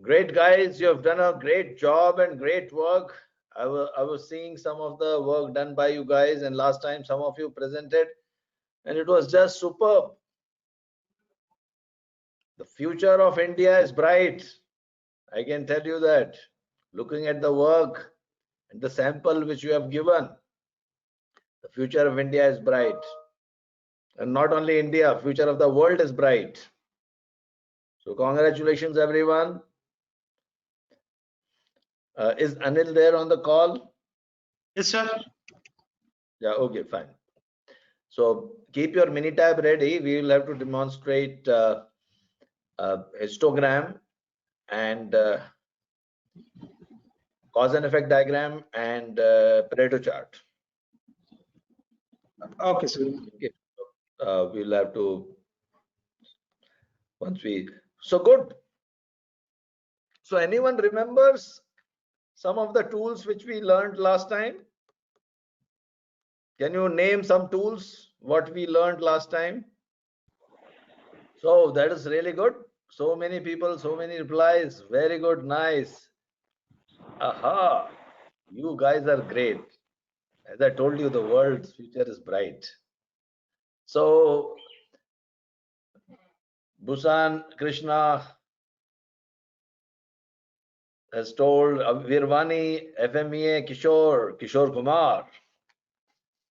Great guys, you have done a great job and great work. I was seeing some of the work done by you guys, and last time some of you presented, and it was just superb. The future of India is bright. I can tell you that. Looking at the work and the sample which you have given, the future of India is bright. And not only India, future of the world is bright. So congratulations, everyone. Is Anil there on the call? Yes, sir. Yeah, okay, fine. So keep your Minitab ready. We will have to demonstrate histogram and cause and effect diagram and Pareto chart. Okay, sir. Okay. We'll have to once we so good. So anyone remembers some of the tools which we learned last time? Can you name some tools what we learned last time? So that is really good. So many people, so many replies. Very good, nice. Aha, you guys are great. As I told you, the world's future is bright. So Busan Krishna has told Virvani, FMEA, Kishore Kumar,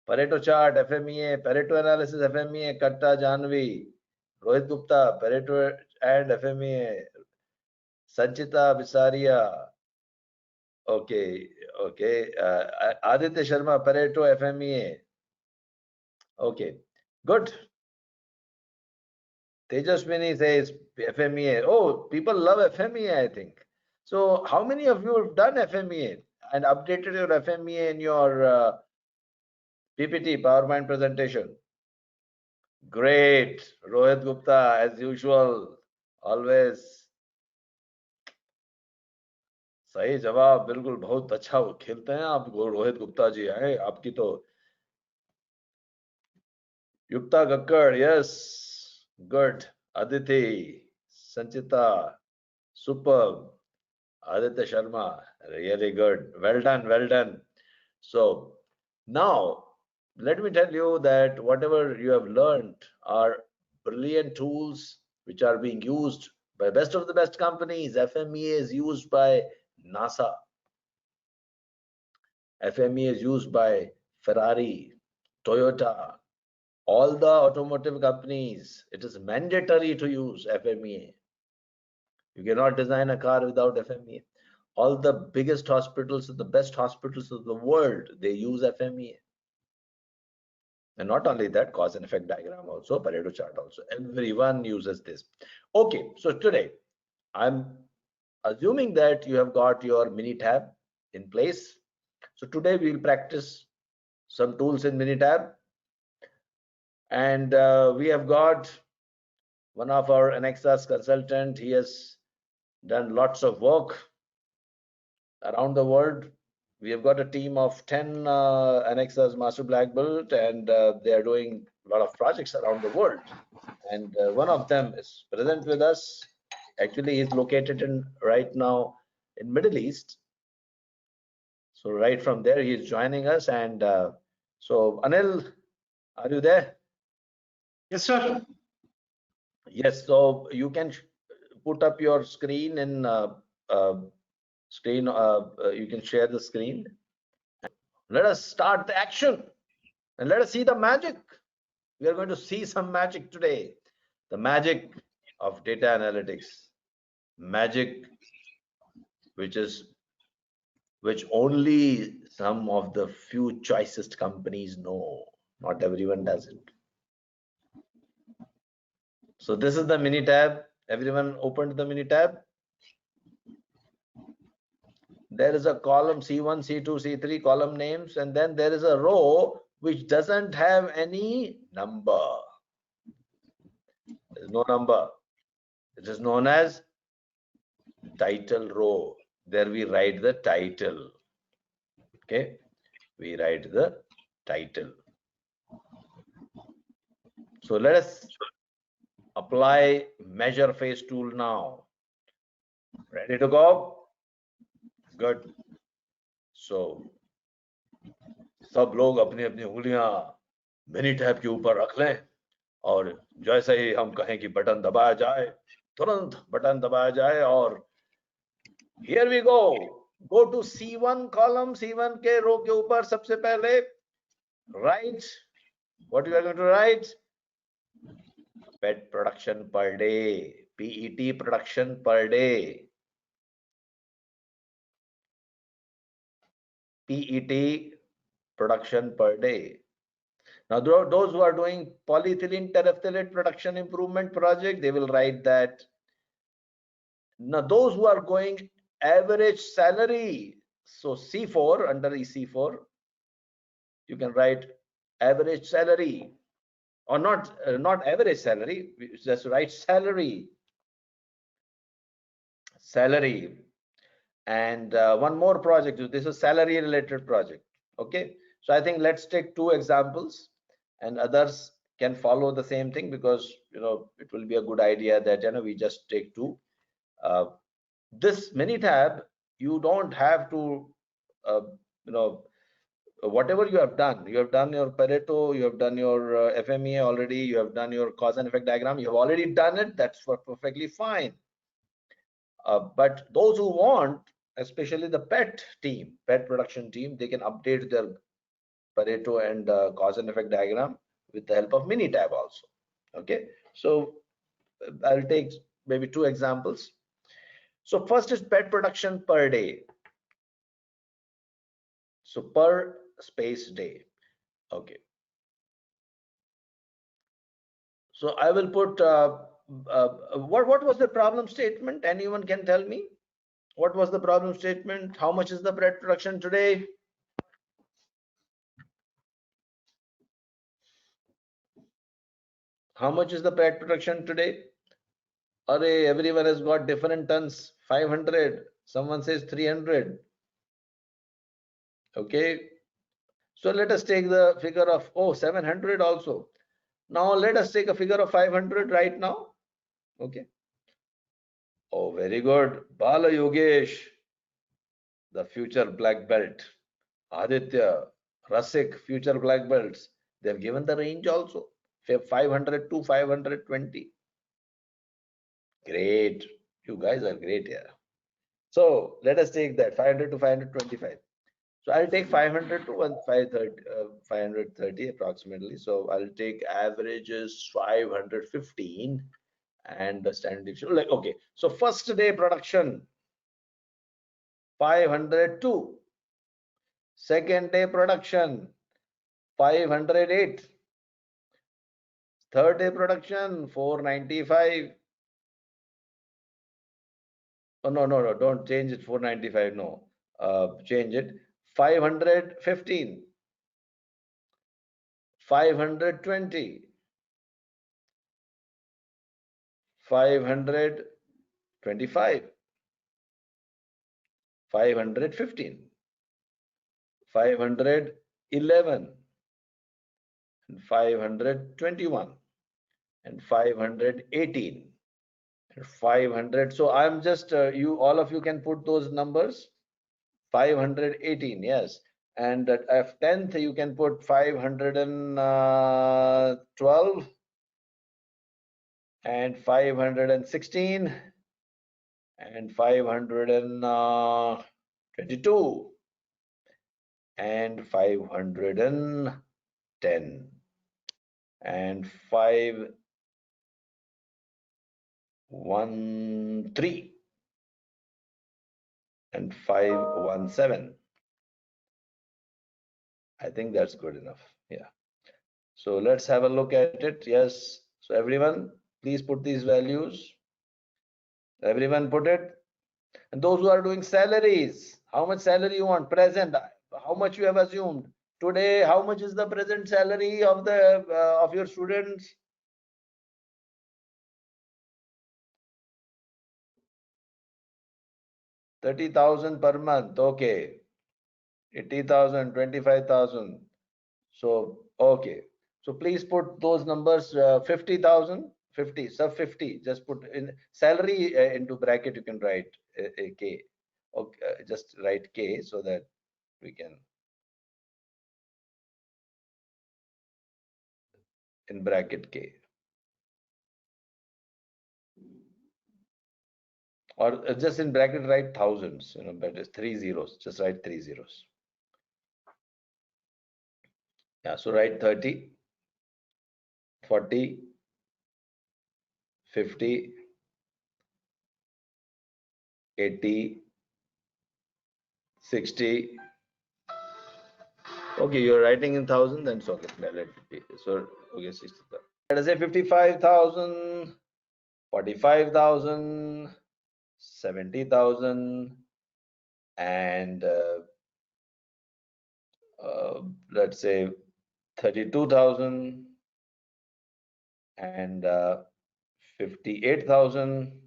Pareto chart, FMEA, Pareto analysis, FMEA, Katta Janvi, Rohit Gupta, Pareto and FMEA, Sanchita Bisaria, okay, Aditya Sharma, Pareto, FMEA, okay, good. Tejaswini says FMEA. Oh, people love FMEA, I think. So how many of you have done FMEA and updated your FMEA in your PPT, PowerPoint presentation? Great. Rohit Gupta, as usual, always. सही जवाब बिल्कुल बहुत अच्छा खेलते हैं आप रोहित गुप्ता जी हैं आपकी तो युक्ता गक्कड़ yes good Aditi Sanchita super Aditya Sharma, really good. Well done, well done. So now let me tell you that whatever you have learned are brilliant tools which are being used by best of the best companies. FMEA is used by NASA. FMEA is used by Ferrari, Toyota, all the automotive companies. It is mandatory to use FMEA. You cannot design a car without FMEA. All the biggest hospitals, the best hospitals of the world, they use FMEA. And not only that, cause and effect diagram also, Pareto chart also. Everyone uses this. Okay, so today, I'm assuming that you have got your Minitab in place. So today we will practice some tools in Minitab. And we have got one of our Anexas consultant. He has done lots of work around the world. We have got a team of 10 Anexas Master Black Belt, and they are doing a lot of projects around the world. And one of them is present with us. Actually, he's located in right now in Middle East. So right from there, he is joining us. And so Anil, are you there? Yes, sir. Yes. So you can put up your screen in screen. You can share the screen. Let us start the action and let us see the magic. We are going to see some magic today. The magic of data analytics. Magic which only some of the few choicest companies know. Not everyone does it. So this is the Minitab. Everyone opened the Minitab. There is a column C1, C2, C3 column names, and then there is a row which doesn't have any number. There is no number. It is known as title row. There we write the title. Okay, we write the title. So let us apply measure face tool now. Ready to go? Good. So सब लोग अपनी अपनी उंगलियां mini tab के ऊपर रख लें और जैसे ही हम कहें कि बटन दबाया जाए तुरंत बटन दबाया जाए और here we go to C1 column, C1 के रो के ऊपर सबसे पहले write what you are going to write pet production per day, PET production per day, PET production per day. Now those who are doing polyethylene terephthalate production improvement project, they will write that. Now those who are going average salary, so C4 under EC4, you can write average salary or not average salary, just write salary. And one more project, this is salary related project. Okay, so I think let's take 2 examples and others can follow the same thing, because it will be a good idea that we just take 2. This Minitab, you don't have to whatever you have done your Pareto, you have done your FMEA already, you have done your cause and effect diagram, you have already done it, that's perfectly fine. But those who want, especially the pet production team, they can update their Pareto and cause and effect diagram with the help of Minitab also. Okay, so I'll take maybe 2 examples. So first is pet production per day. So per space day. Okay. So I will put what was the problem statement? Anyone can tell me what was the problem statement? How much is the pet production today? How much is the pet production today? Array, everyone has got different tons. 500. Someone says 300. Okay. So let us take the figure of 700 also. Now let us take a figure of 500 right now. Okay. Oh, very good. Bala Yogesh, the future black belt. Aditya, Rasik, future black belts. They have given the range also. 500 to 520. Great. You guys are great here. So let us take that 500 to 525. So I'll take 500 to 530 approximately. So I'll take averages 515 and the standard deviation. Like, okay. So first day production 502. Second day production 508. Third day production 495. Oh, no, don't change it 495. No, change it 515, 520, 525, 515, 511, and 521, and 518, and 500. So I'm just all of you can put those numbers. 518, yes. And at F10th you can put 512 and 516 and 522 and 510 and 513 and 517. I think that's good enough. Yeah. So let's have a look at it. Yes. So everyone, please put these values. Everyone put it. And those who are doing salaries, how much salary you want? Present, how much you have assumed? Today, how much is the present salary of the of your students? $30,000 per month. Okay. 80,000, 25,000. So, okay. So please put those numbers 50,000, 50, sub 50. Just put in salary into bracket, you can write a K. Okay, just write K so that we can, in bracket K. Or just in bracket write thousands, but it's 3 zeros. Just write 3 zeros. Yeah, so write 30, 40, 50, 80, 60. Okay, you're writing in thousand, then it's okay. Let it be. So, okay, 60. Let us say 55,000, 45,000, 70,000, and let's say 32,000 and 58,000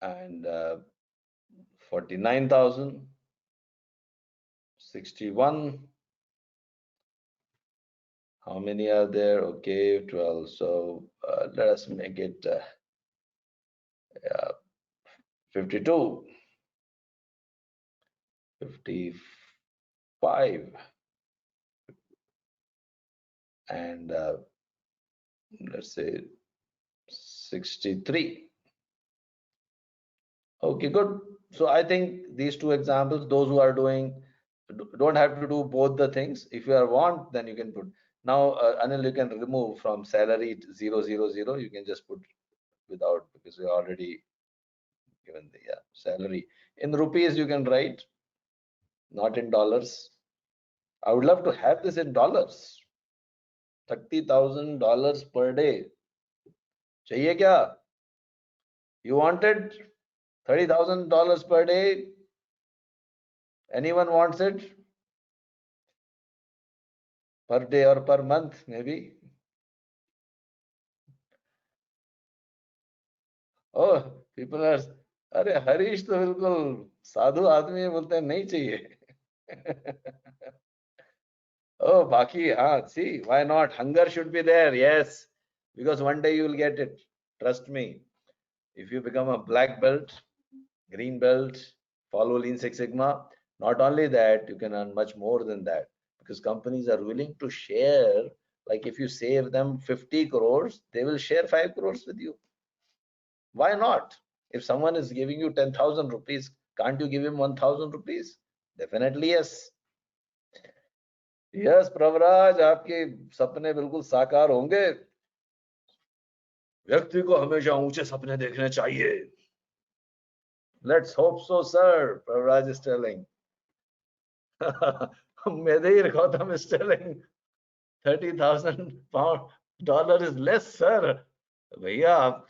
and 49,000, 61. How many are there? Okay, 12. So let us make it 52, 55, and let's say 63. Okay, good. So I think these two examples, those who are doing, don't have to do both the things. If you want, then you can put. Now, Anil, you can remove from salary 000. You can just put without, because we already given the salary. In rupees, you can write, not in dollars. I would love to have this in dollars. $30,000 per day. चाहिए क्या? You wanted $30,000 per day? Anyone wants it? Per day or per month, maybe? Oh, people are, अरे हरीश तो बिल्कुल साधु आदमी है, बोलते हैं नहीं चाहिए. Oh, Baki, see, why not? Hunger should be there, yes, because one day you will get it. Trust me. If you become a black belt, green belt, follow Lean Six Sigma, not only that, you can earn much more than that, because companies are willing to share. Like if you save them 50 crores, they will share 5 crores with you. Why not? If someone is giving you 10,000 rupees, can't you give him 1,000 rupees? Definitely yes. Yes प्रभराज, आपके सपने बिल्कुल साकार होंगे. व्यक्ति को हमेशा ऊंचे सपने देखने चाहिए. Let's hope so, sir. Pravraj is telling. Medhir Gautam is telling $30,000 is less, sir. भैया आप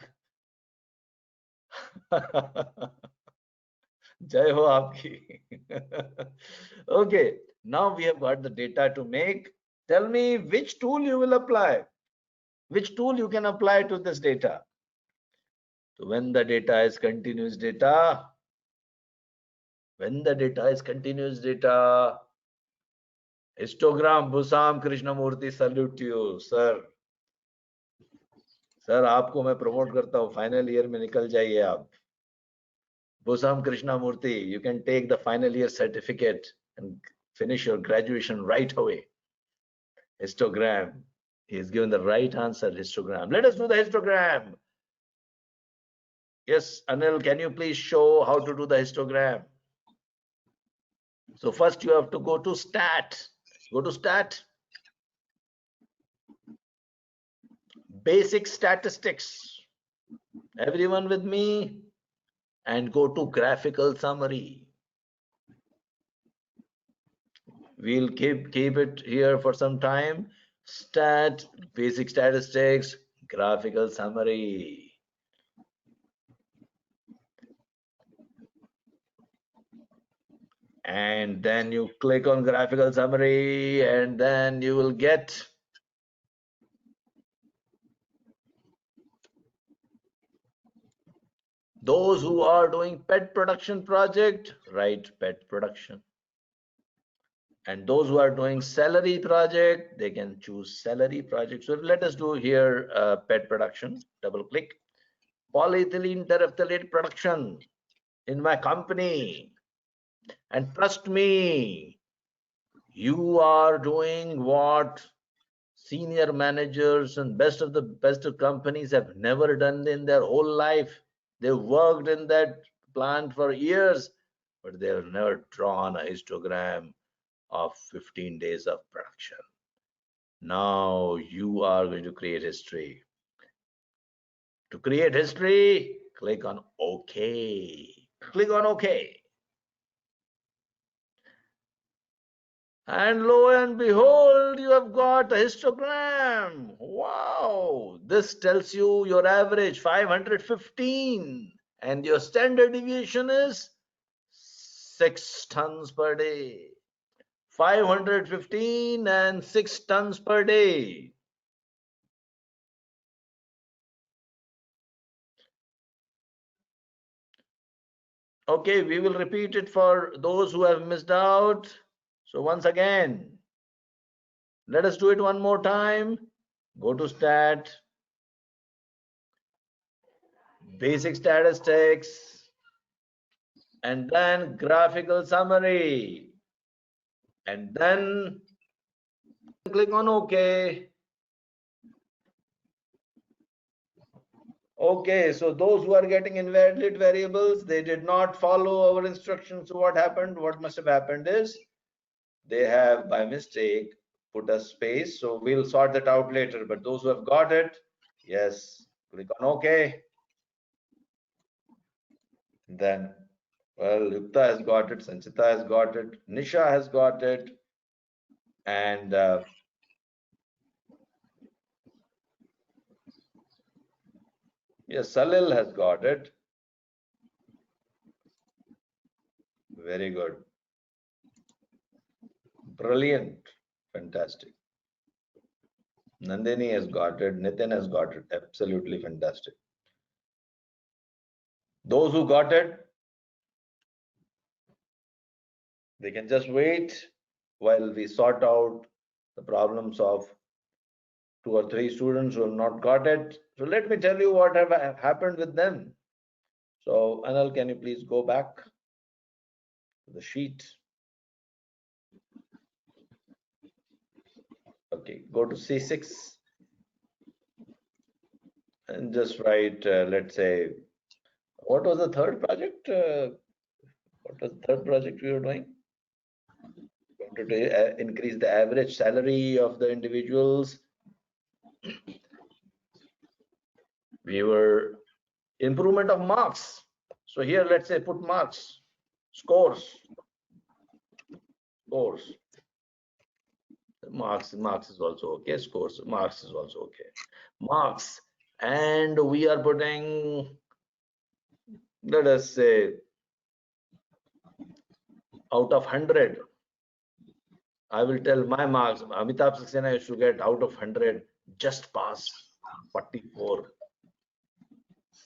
जय हो आपकी. Okay, now we have got the data to make. Tell me which tool you will apply. Which tool you can apply to this data. So when the data is continuous data, histogram, Busam Krishnamurthy, salute to you, sir. Sir आपको मैं promote करता हूँ, final year में निकल जाइए आप. Busam Krishnamurthy, you can take the final year certificate and finish your graduation right away. Histogram. He has given the right answer, histogram. Let us do the histogram. Yes, Anil, can you please show how to do the histogram? So first you have to go to stat. Go to stat. Basic statistics. Everyone with me? And go to graphical summary. We'll keep it here for some time. Stat, basic statistics, graphical summary. And then you click on graphical summary, and then you will get those who are doing pet production project, write pet production. And those who are doing salary project, they can choose salary project. So let us do here pet production. Double click. polyethylene terephthalate production in my company. And trust me, you are doing what senior managers and best of the best of companies have never done in their whole life. They've worked in that plant for years, but they have never drawn a histogram of 15 days of production. Now you are going to create history. To create history, click on OK. Click on OK. And lo and behold, you have got a histogram. Wow. This tells you your average 515 and your standard deviation is 6 tons per day. 515 and 6 tons per day. Okay, we will repeat it for those who have missed out. So once again, let us do it one more time. Go to Stat, Basic Statistics, and then Graphical Summary. And then click on OK. Okay, so those who are getting invalid variables, they did not follow our instructions. So what happened? What must have happened is they have by mistake put a space. So we'll sort that out later. But those who have got it, yes, click on OK. Then, well, Yukta has got it, Sanchita has got it, Nisha has got it, and yes, Salil has got it. Very good. Brilliant. Fantastic. Nandini has got it. Nitin has got it. Absolutely fantastic. Those who got it, they can just wait while we sort out the problems of 2 or 3 students who have not got it. So let me tell you what have happened with them. So Anil, can you please go back to the sheet? Okay, go to C6 and just write, let's say, what was the third project? What was the third project we were doing? We wanted to increase the average salary of the individuals. We were improvement of marks. So here, let's say, put marks, scores. Marks is also okay. Scores, marks is also okay. Marks, and we are putting, let us say, out of 100. I will tell my marks. Amitabh Saxena used to get out of 100, just pass, 44.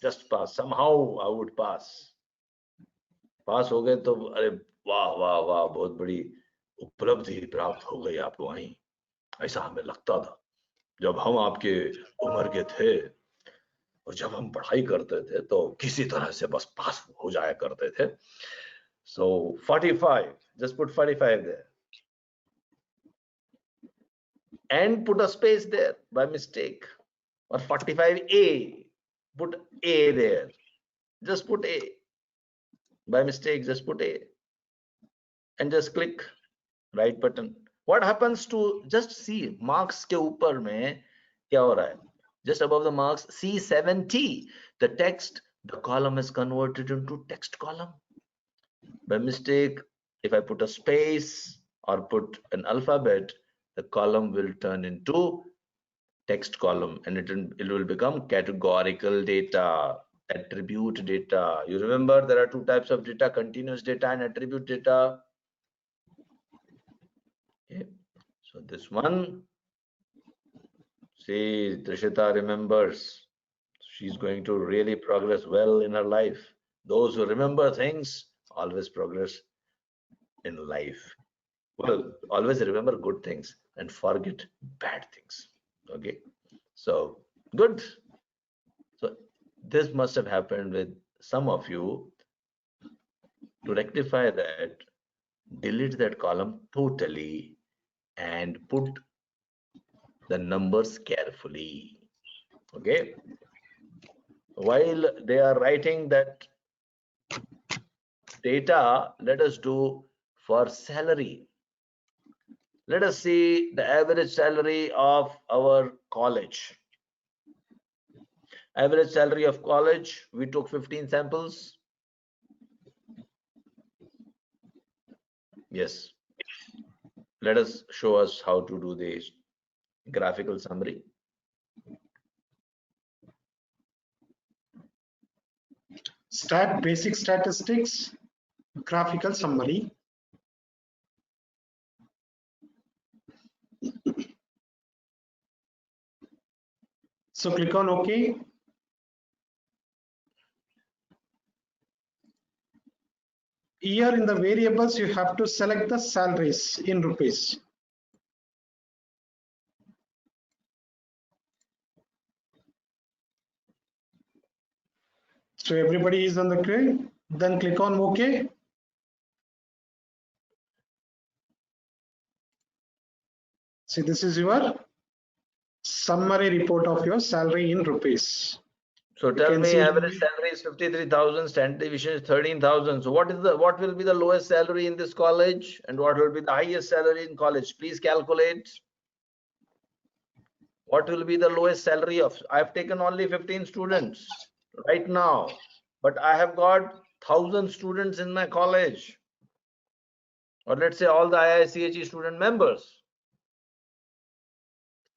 Just pass. Somehow I would pass. पास हो गए तो अरे वाह वाह वाह, बहुत बड़ी उपलब्धि प्राप्त हो गई आपको वहीं. ऐसा हमें लगता था जब हम आपके उम्र के थे और जब हम पढ़ाई करते थे तो किसी तरह से बस पास हो जाया करते थे. So 45, just put 45 there and put a space there by mistake, or 45A, put A there, just put A by mistake, just put A and just click right button. What happens to, just see marks के ऊपर में क्या हो रहा है? Just above the marks, C7T, the text, the column is converted into text column. By mistake, if I put a space or put an alphabet, the column will turn into text column, and it will become categorical data, attribute data. You remember there are 2 types of data, continuous data and attribute data. Okay. So this one, see, Trishita remembers. She's going to really progress well in her life. Those who remember things always progress in life. Well, always remember good things and forget bad things. Okay, so good. So This must have happened with some of you. To rectify that, delete that column totally and put the numbers carefully. Okay. While they are writing that data, let us do for salary. Let us see the average salary of our college. Average salary of college, we took 15 samples. Yes. Let us show us how to do this graphical summary. Basic statistics, graphical summary. So click on OK. Here in the variables, you have to select the salaries in rupees. So everybody is on the grid. Then click on OK. See, this is your summary report of your salary in rupees. So You tell can me, see average salary is 53,000, standard deviation is 13,000. So what will be the lowest salary in this college and what will be the highest salary in college? Please calculate. What will be the lowest salary of? I've taken only 15 students right now, but I have got 1,000 students in my college, or let's say all the IIChE student members.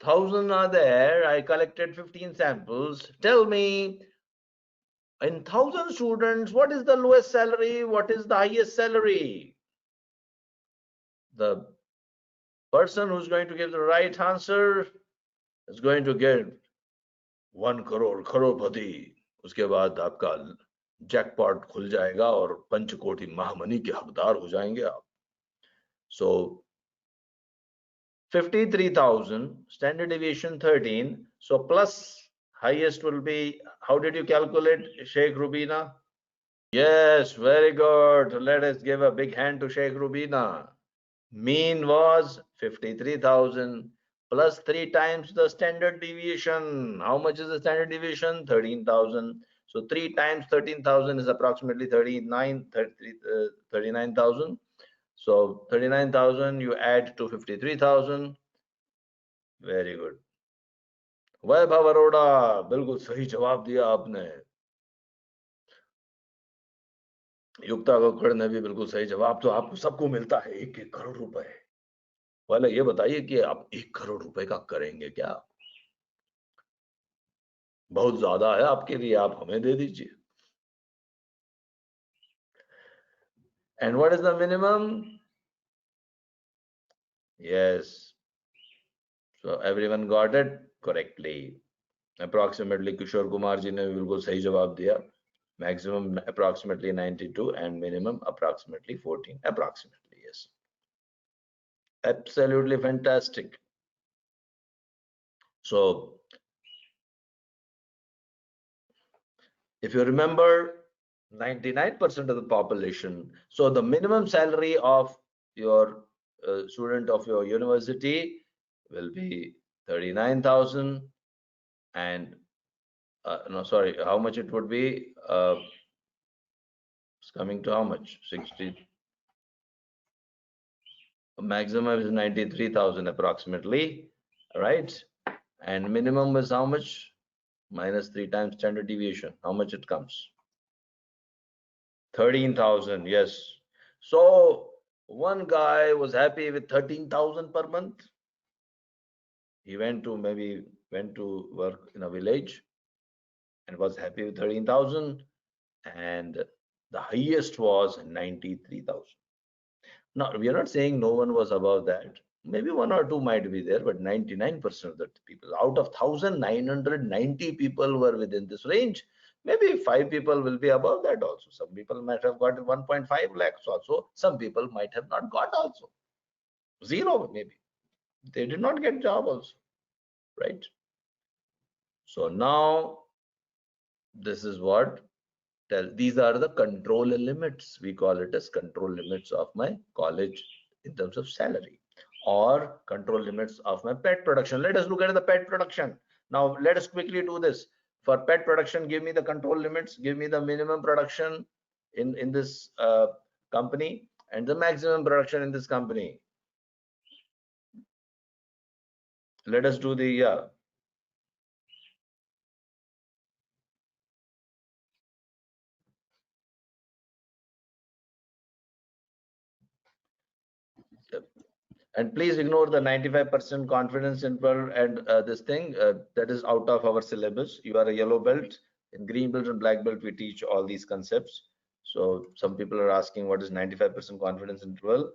1,000 are there. I collected 15 samples. Tell me, in 1,000 students, what is the lowest salary? What is the highest salary? The person who's going to give the right answer is going to get 1 crore, crorepati. उसके बाद आपका jackpot खुल जाएगा और पंचकोटि महामनी के हकदार हो जाएंगे आप. So 53,000, standard deviation 13. So plus highest will be, how did you calculate, Sheikh Rubina? Yes, very good. Let us give a big hand to Sheikh Rubina. Mean was 53,000 plus 3 times the standard deviation. How much is the standard deviation? 13,000. So 3 times 13,000 is approximately 39,000. So 39,000 you add to 53,000. Very good. वैभव अरोड़ा, बिल्कुल सही जवाब दिया आपने. युक्ता कक्कड़ ने भी बिल्कुल सही जवाब. तो आपको सबको मिलता है 1-1 करोड़ रुपए. पहले ये बताइए कि आप 1 करोड़ रुपए का करेंगे क्या? बहुत ज्यादा है आपके लिए, आप हमें दे दीजिए. And what is the minimum? Yes. So everyone got it correctly. Approximately Kishore Kumar ji ने बिल्कुल सही जवाब दिया. Maximum approximately 92 and minimum approximately 14. Approximately, yes. Absolutely fantastic. So if you remember, 99% of the population, so the minimum salary of your student of your university will be 39,000, and no, sorry, how much it would be? It's coming to how much? 60. Maximum is 93,000 approximately, right? And minimum is how much? Minus 3 times standard deviation. How much it comes? 13,000. Yes. So one guy was happy with 13,000 per month. He went to work in a village and was happy with 13,000, and the highest was 93,000. Now we are not saying no one was above that. Maybe 1 or 2 might be there, but 99% of the people out of 1,990 people were within this range. Maybe 5 people will be above that also. Some people might have got 1.5 lakhs also. Some people might have not got also. 0 maybe. They did not get job also, right? So now This is what these are the control limits. We call it as control limits of my college in terms of salary, or control limits of my pet production. Let us look at the pet production. Now let us quickly do this. For pet production, give me the control limits, give me the minimum production in this company and the maximum production in this company. Let us do the and please ignore the 95% confidence interval and this thing that is out of our syllabus. You are a yellow belt. In green belt and black belt, we teach all these concepts. So some people are asking what is 95% confidence interval.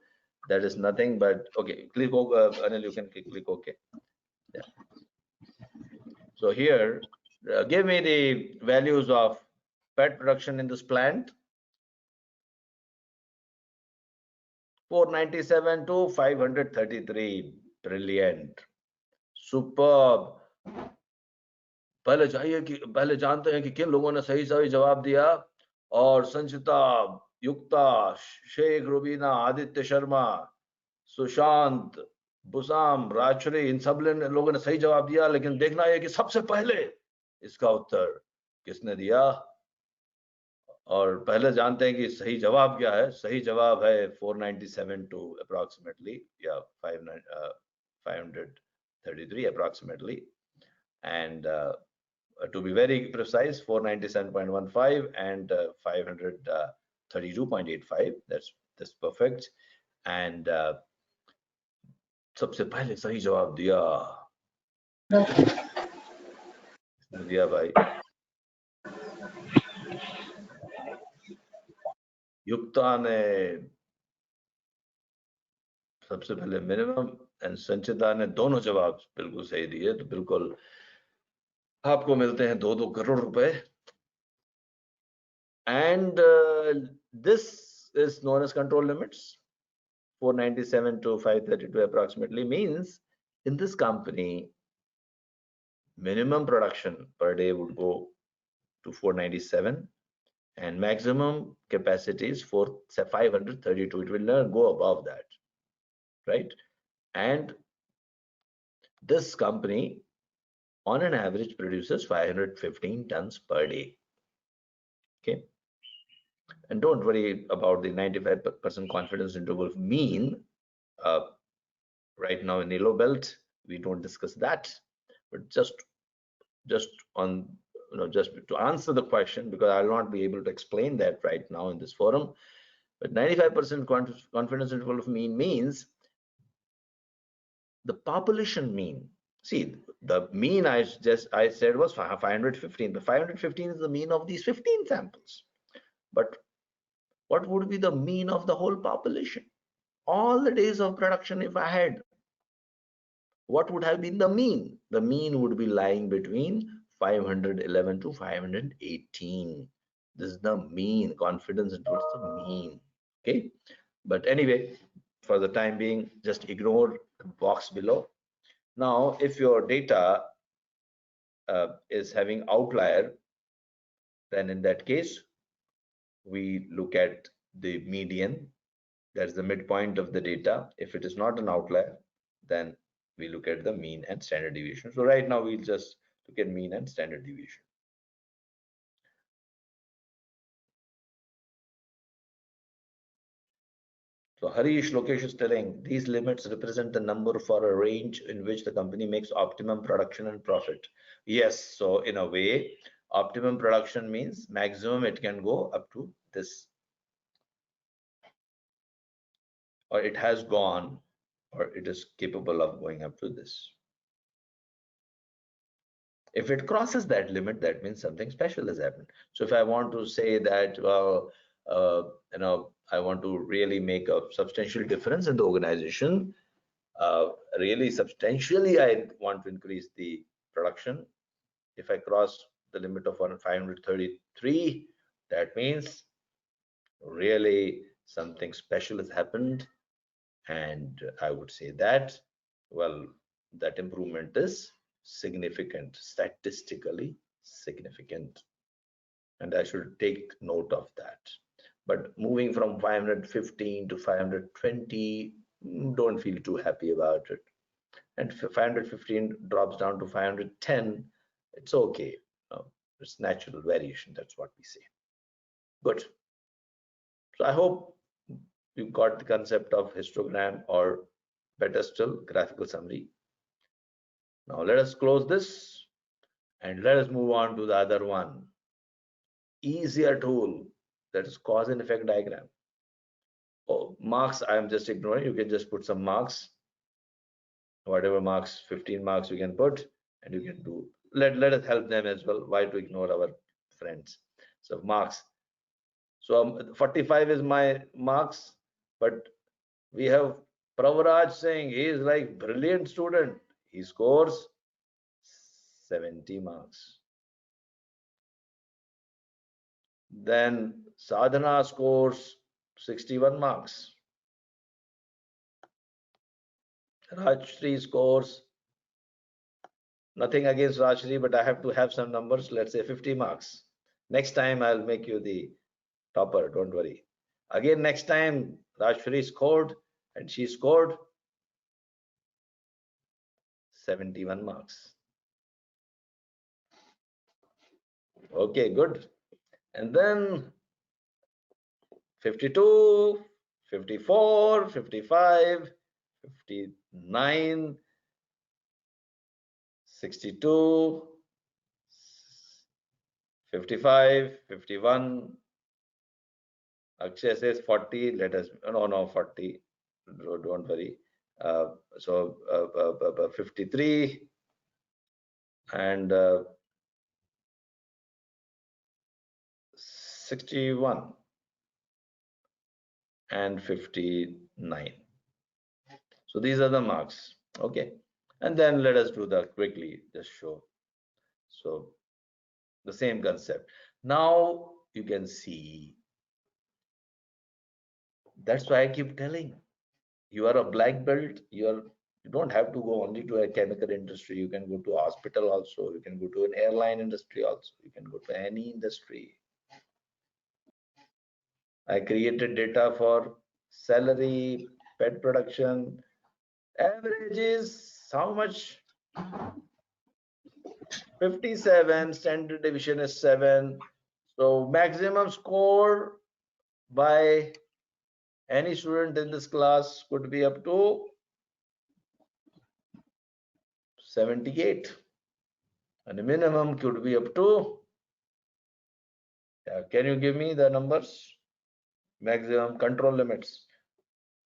That is nothing but, okay, click Anil, you can click OK. Yeah. So here, give me the values of pet production in this plant. 497 to 533. Brilliant. Superb. पहले जानते हैं कि किन लोगों ने सही सही जवाब दिया, और संचिता, युक्ता, शेख रुबीना, आदित्य शर्मा, सुशांत, बुसाम, राजश्री, इन सब लोगों ने सही जवाब दिया। लेकिन देखना है कि सबसे पहले इसका उत्तर किसने दिया, और पहले जानते हैं कि सही जवाब क्या है। सही जवाब है 497 to approximately, yeah, 533 approximately, and to be very precise, 497.15 and 532.85. That's perfect. And सबसे पहले सही जवाब दिया भाई युक्ता ने सबसे पहले मिनिमम, एंड संचिता ने दोनों जवाब बिल्कुल सही दिए। तो बिल्कुल आपको मिलते हैं 2-2 करोड़ रुपए। And this is known as control limits. 497 to 532 approximately means in this company, minimum production per day would go to 497 and maximum capacity is for 532. It will never go above that, right? And this company on an average produces 515 tons per day. Okay, and don't worry about the 95% confidence interval mean. Right now in yellow belt we don't discuss that, but just on, just to answer the question, because I'll not be able to explain that right now in this forum. But 95% confidence interval of mean means the population mean. See, the mean I said was 515, but 515 is the mean of these 15 samples. But what would be the mean of the whole population? All the days of production, if I had, what would have been the mean? The mean would be lying between 511 to 518. This is the mean confidence interval, the mean. Okay, but anyway, for the time being, just ignore the box below. Now, if your data is having outlier, then in that case, we look at the median. That's the midpoint of the data. If it is not an outlier, then we look at the mean and standard deviation. So right now we'll just look at mean and standard deviation. So Harish Lokesh is telling these limits represent the number for a range in which the company makes optimum production and profit. Yes, so in a way, optimum production means maximum it can go up to this, or it has gone, or it is capable of going up to this. If it crosses that limit, that means something special has happened. So if I want to say that, well, I want to really make a substantial difference in the organization, really substantially, I want to increase the production. If I cross the limit of 533, that means really something special has happened. And I would say that, well, that improvement is significant, statistically significant. and I should take note of that. But moving from 515 to 520, don't feel too happy about it. And 515 drops down to 510, it's okay. It's natural variation, that's what we say. Good. So I hope you got the concept of histogram, or better still, graphical summary. Now let us close this and let us move on to the other one. Easier tool, that is cause and effect diagram. Oh, marks I am just ignoring. You can just put some marks, whatever marks, 15 marks you can put, and you can do. Let us help them as well. Why to ignore our friends? So marks. So 45 is my marks, but we have Pravraj saying he is like brilliant student. He scores 70 marks. Then Sadhana scores 61 marks. Rajshri scores, nothing against Rajshri, but I have to have some numbers, let's say 50 marks. Next time I'll make you the topper, don't worry. Again, next time Rajshri scored, and she scored 71 marks. Okay, good. And then 52, 54, 55, 59, 62, 55, 51. Akshay says 40. Let us, no, 40. Don't worry. So 53 and 61 and 59. So these are the marks. Okay. And then let us do that quickly, just show. So the same concept. Now you can see. That's why I keep telling. You are a black belt. You don't have to go only to a chemical industry. You can go to hospital also. You can go to an airline industry also. You can go to any industry. I created data for salary, pet production. Average is how much? 57. Standard deviation is 7. So maximum score by any student in this class could be up to 78. And the minimum could be up to, can you give me the numbers? Maximum control limits.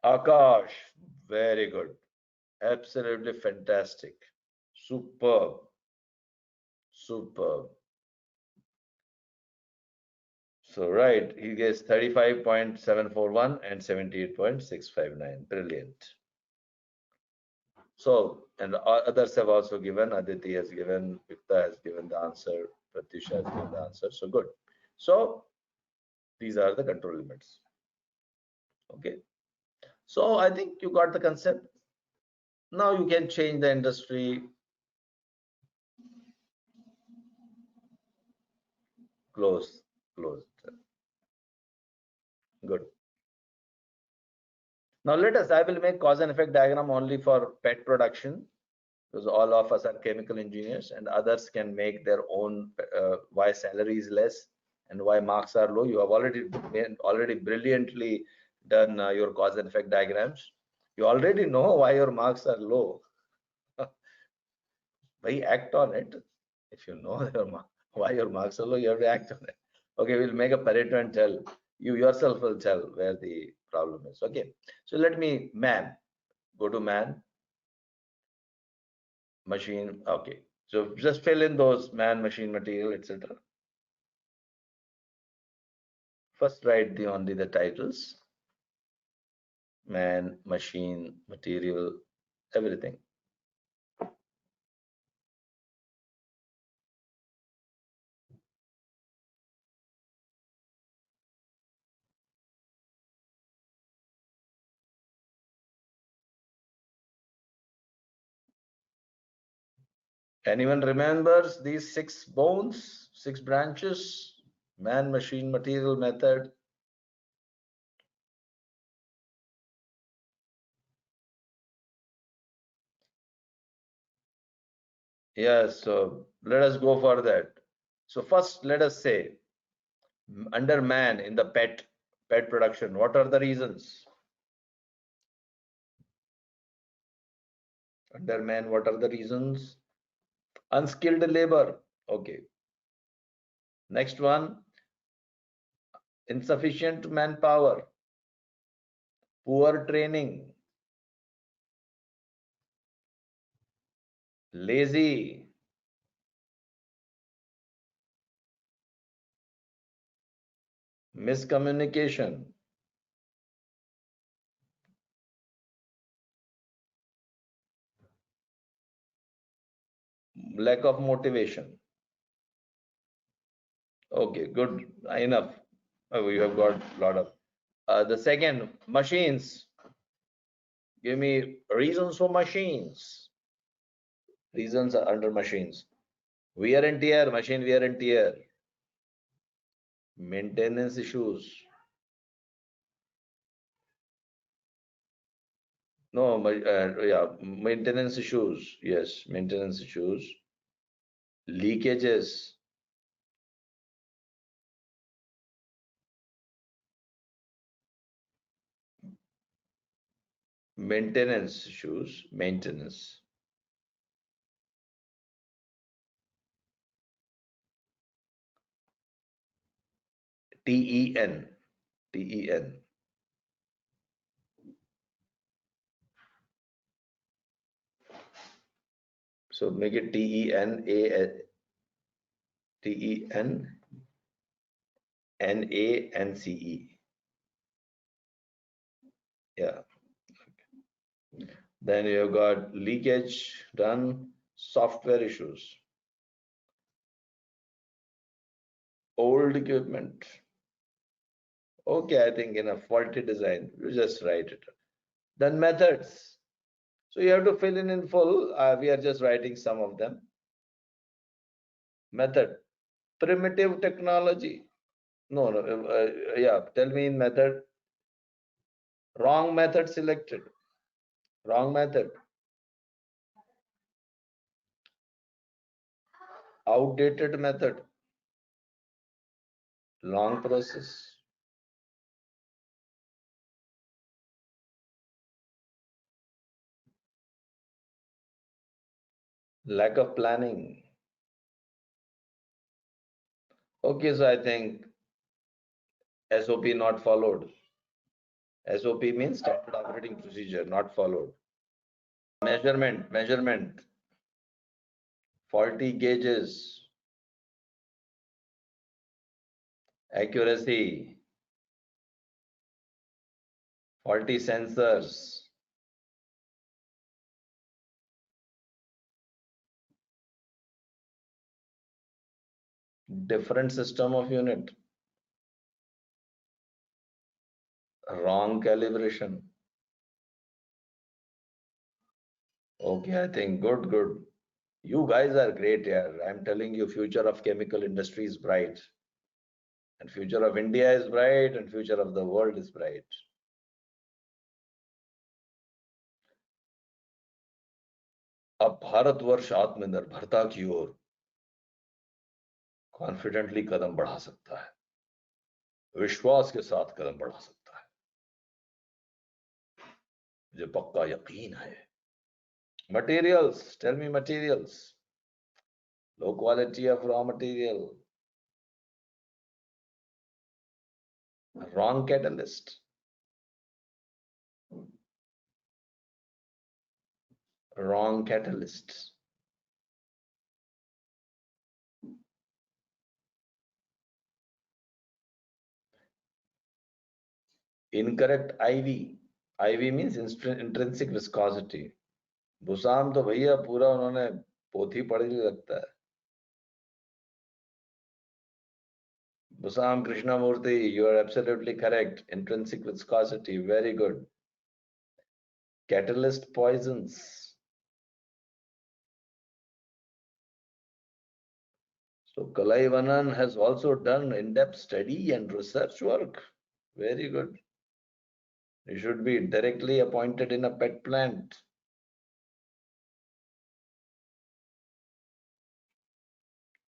Akash, very good. Absolutely fantastic. Superb. Superb. So right, he gets 35.741 and 78.659. Brilliant. So, and others have also given, Aditi has given, Vikta has given the answer, Pratyusha has given the answer. So good. So these are the control limits. Okay. So I think you got the concept. Now you can change the industry. Close. Good. Now I will make cause and effect diagram only for pet production, because all of us are chemical engineers, and others can make their own why salary is less and why marks are low. You have already brilliantly done your cause and effect diagrams. You already know why your marks are low. Why act on it? If you know why your marks are low, you have to act on it. Okay, we'll make a Pareto and tell you yourself will tell where the problem is. Okay, so let me go to machine. Okay, so just fill in those machine, material, etc. First write only the titles: man, machine, material, everything. Anyone remembers these 6 bones, 6 branches? Man machine material method. Yes, so let us go for that. So first, let us say under man in the pet production, what are the reasons? Under man, what are the reasons? Unskilled labor. Okay. Next one, insufficient manpower, poor training, lazy, miscommunication, lack of motivation. Okay, good. Enough. Oh, you have got a lot of. The second, machines. Give me reasons for machines. Reasons are under machines. Wear and tear, machine wear and tear. Maintenance issues. No, yeah, maintenance issues. Yes, maintenance issues. Leakages. Maintenance issues. Maintenance. TEN. TEN. So make it TENNANCE. Yeah. Then you have got leakage done, software issues, old equipment. Okay, I think enough. Faulty design. You just write it. Then methods. So you have to fill in full. We are just writing some of them. Method. Primitive technology. No, no. Yeah, tell me in method. Wrong method selected. Wrong method. Outdated method. Long process. Lack of planning. Okay, so I think SOP not followed. SOP means standard operating procedure, not followed. Measurement. Faulty gauges. Accuracy. Faulty sensors. Different system of unit. Wrong calibration. Okay, I think good. You guys are great here. I'm telling you, future of chemical industry is bright. And future of India is bright and future of the world is bright. अब भारतवर्ष आत्मनिर्भरता की ओर confidently कदम बढ़ा सकता है, विश्वास के साथ कदम बढ़ा सकता है, मुझे पक्का यकीन है. Materials, tell me materials. Low quality of raw material. Wrong catalyst. Wrong catalysts. Incorrect IV. IV means intrinsic viscosity. बुसाम तो भैया पूरा उन्होंने पोथी पढ़ी लगता है. Busam Krishnamurthy, you are absolutely correct. Intrinsic viscosity, very good. Catalyst poisons. So Kalaivanan has also done in-depth study and research work. Very good. You should be directly appointed in a pet plant.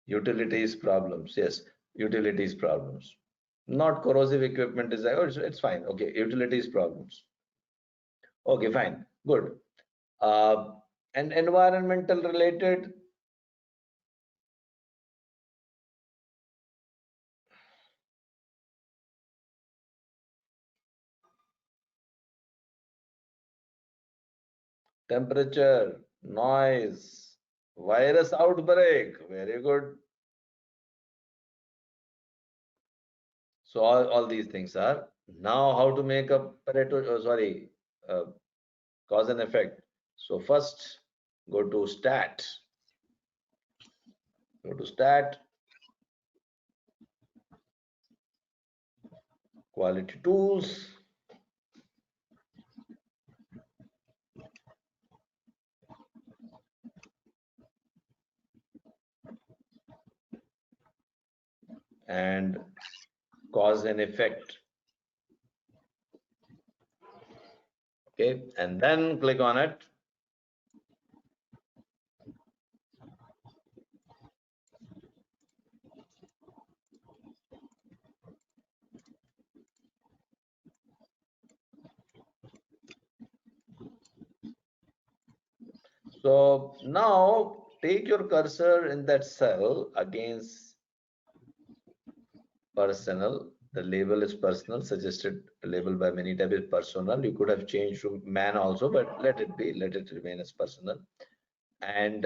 Utilities problems, yes, utilities problems. Not corrosive equipment design. Oh, it's fine. Okay, utilities problems. Okay, fine, good. And environmental related. Temperature, noise, virus outbreak. Very good. So all these things are now how to make a Pareto, uh, cause and effect. So first go to stat, quality tools, and cause and effect. Okay, and then click on it. So now take your cursor in that cell against personal. The label is personal. Suggested label by Minitab is personal. You could have changed to man also, but let it be. Let it remain as personal. And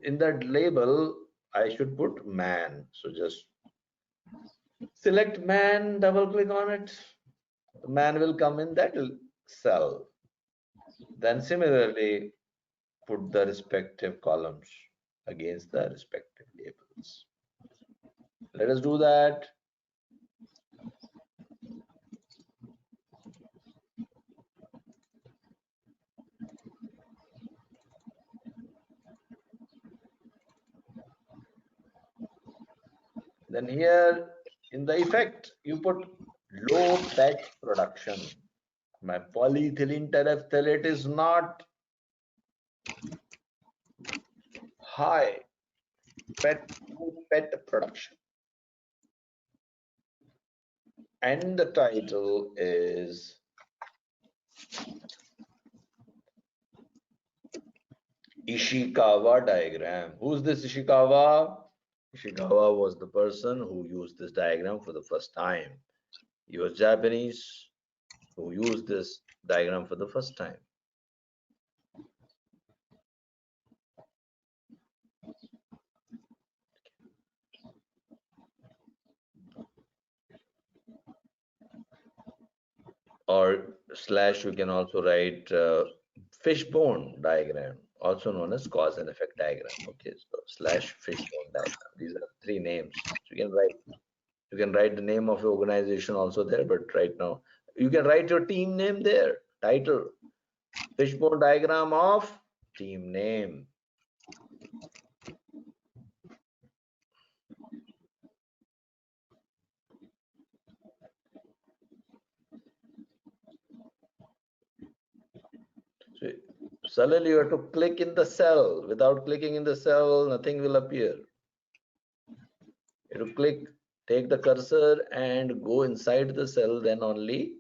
in that label, I should put man. So just select man, double click on it. Man will come in that cell. Then similarly, put the respective columns against the respective labels. Let us do that. Then here in the effect, you put low pet production. My polyethylene terephthalate is not high pet production. And the title is Ishikawa diagram. Who's this Ishikawa? Ishikawa was the person who used this diagram for the first time. He was Japanese who used this diagram for the first time. Or slash, you can also write fishbone diagram, also known as cause and effect diagram. Okay, so slash fishbone diagram. These are three names. So you can write the name of your organization also there, but right now you can write your team name there. Title, fishbone diagram of team name. So suddenly you have to click in the cell. Without clicking in the cell, nothing will appear. You have to click, take the cursor and go inside the cell, then only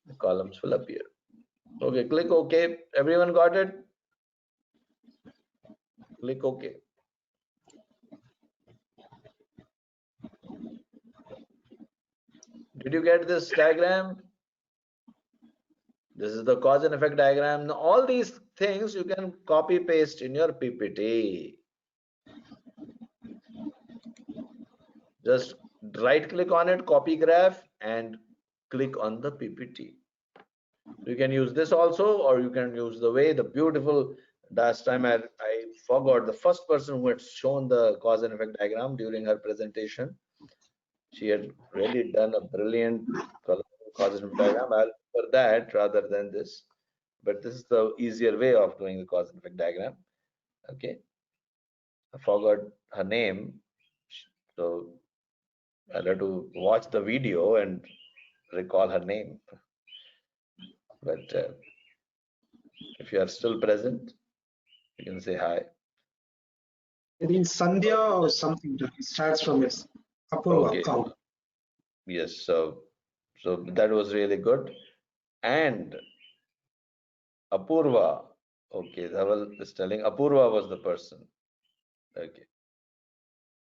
the columns will appear. Okay, click OK. Everyone got it? Click OK. Did you get this diagram? This is the cause and effect diagram. Now, all these things you can copy paste in your PPT. Just right click on it, copy graph, and click on the PPT. You can use this also, or you can use the way the beautiful, last time I forgot the first person who had shown the cause and effect diagram during her presentation. She had really done a brilliant cause and effect diagram. I'll prefer that rather than this, but this is the easier way of doing the cause and effect diagram. Okay, I forgot her name, so I'll have to watch the video and recall her name. But if you are still present, you can say hi. I think Sandhya or something that starts from it. Apurva. Okay, Oh, yes. So that was really good. And Apurva. Okay, Dhaval is telling Apurva was the person. Okay.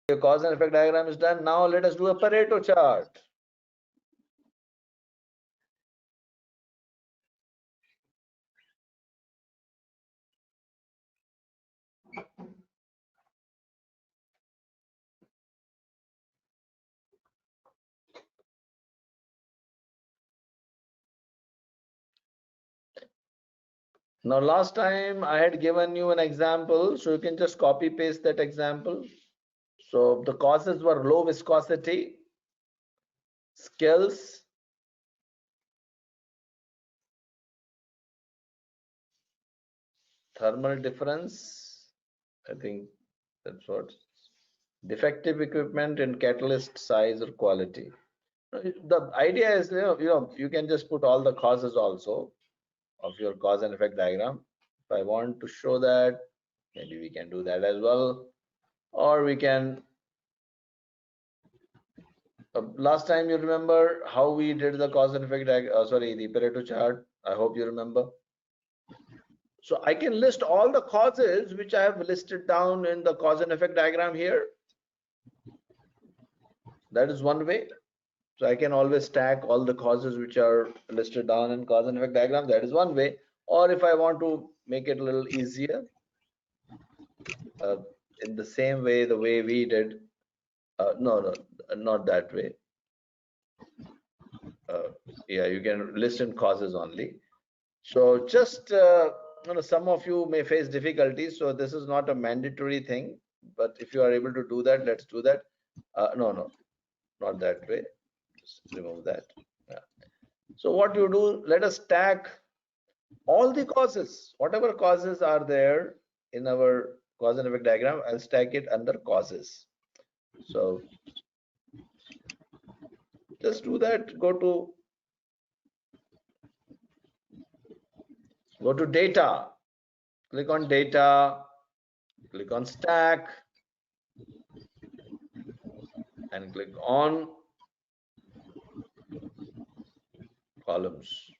Your cause and effect diagram is done. Now let us do a Pareto chart. Now, last time I had given you an example, so you can just copy paste that example. So the causes were low viscosity, skills, thermal difference. I think that's what. Defective equipment and catalyst size or quality. The idea is, you can just put all the causes also of your cause and effect diagram. If I want to show that, maybe we can do that as well, or we can. Last time you remember how we did the cause and effect the Pareto chart. I hope you remember. So I can list all the causes which I have listed down in the cause and effect diagram here. That is one way. So I can always stack all the causes which are listed down in cause and effect diagram. That is one way. Or if I want to make it a little easier, in the same way, the way we did, no, not that way. Yeah, you can list in causes only. So just, some of you may face difficulties. So this is not a mandatory thing, but if you are able to do that, let's do that. No, not that way. Just remove that. Yeah. So what you do, let us stack all the causes, whatever causes are there in our cause and effect diagram. I'll stack it under causes. So just do that. Go to data, click on data, click on stack, and click on columns.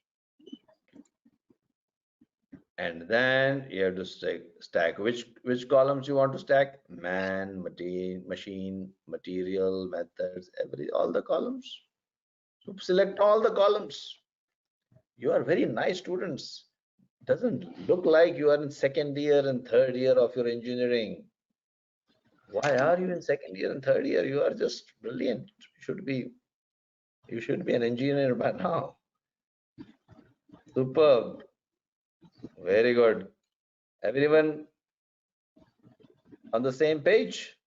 And then you have to stack which columns you want to stack: man, machine, material, methods, all the columns. So select all the columns. You are very nice students. Doesn't look like you are in second year and third year of your engineering. Why are you in second year and third year? You are just brilliant. You should be an engineer by now. Superb. Very good. Everyone on the same page?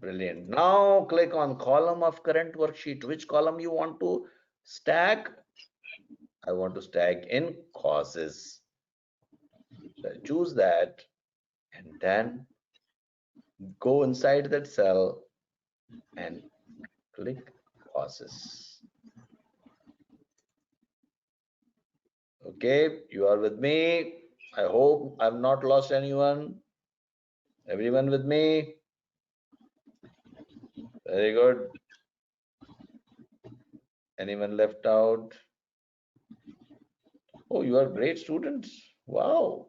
Brilliant. Now click on column of current worksheet. Which column you want to stack? I want to stack in causes. So I choose that and then go inside that cell and click causes. Okay, you are with me. I hope I've not lost anyone. Everyone with me? Very good. Anyone left out? Oh, you are great students. Wow.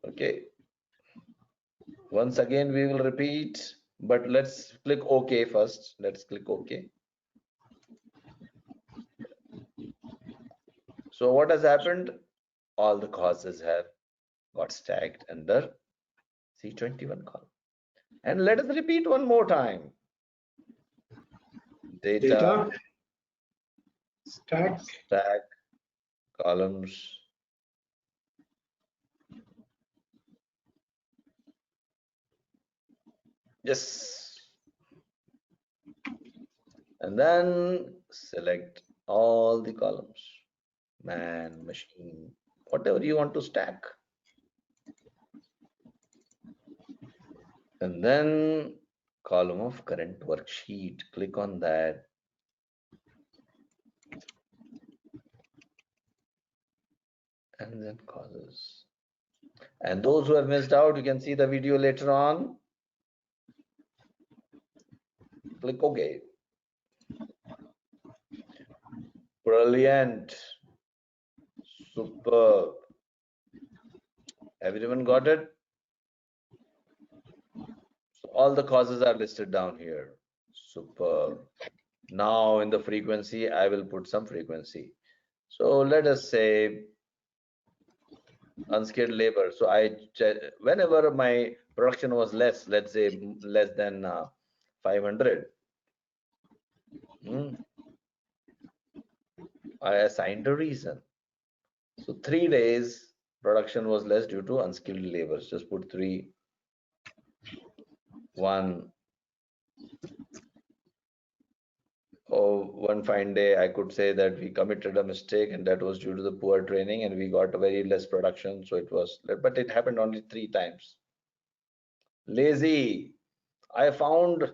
Okay. Once again, we will repeat, but let's click OK first. Let's click OK. So what has happened? All the causes have got stacked under C21 column. And let us repeat one more time. Data, stack, columns. Yes. And then select all the columns. Man, machine, whatever you want to stack. And then column of current worksheet, click on that. And then causes. And those who have missed out, you can see the video later on. Click OK. Brilliant. Superb. Everyone got it? So all the causes are listed down here. Superb. Now in the frequency, I will put some frequency. So let us say unskilled labor. So whenever my production was less, let's say less than 500, I assigned a reason. So 3 days production was less due to unskilled labor. Just put 3, 1. Oh, one fine day, I could say that we committed a mistake and that was due to the poor training and we got a very less production. So it was, but it happened only 3 times. Lazy. I found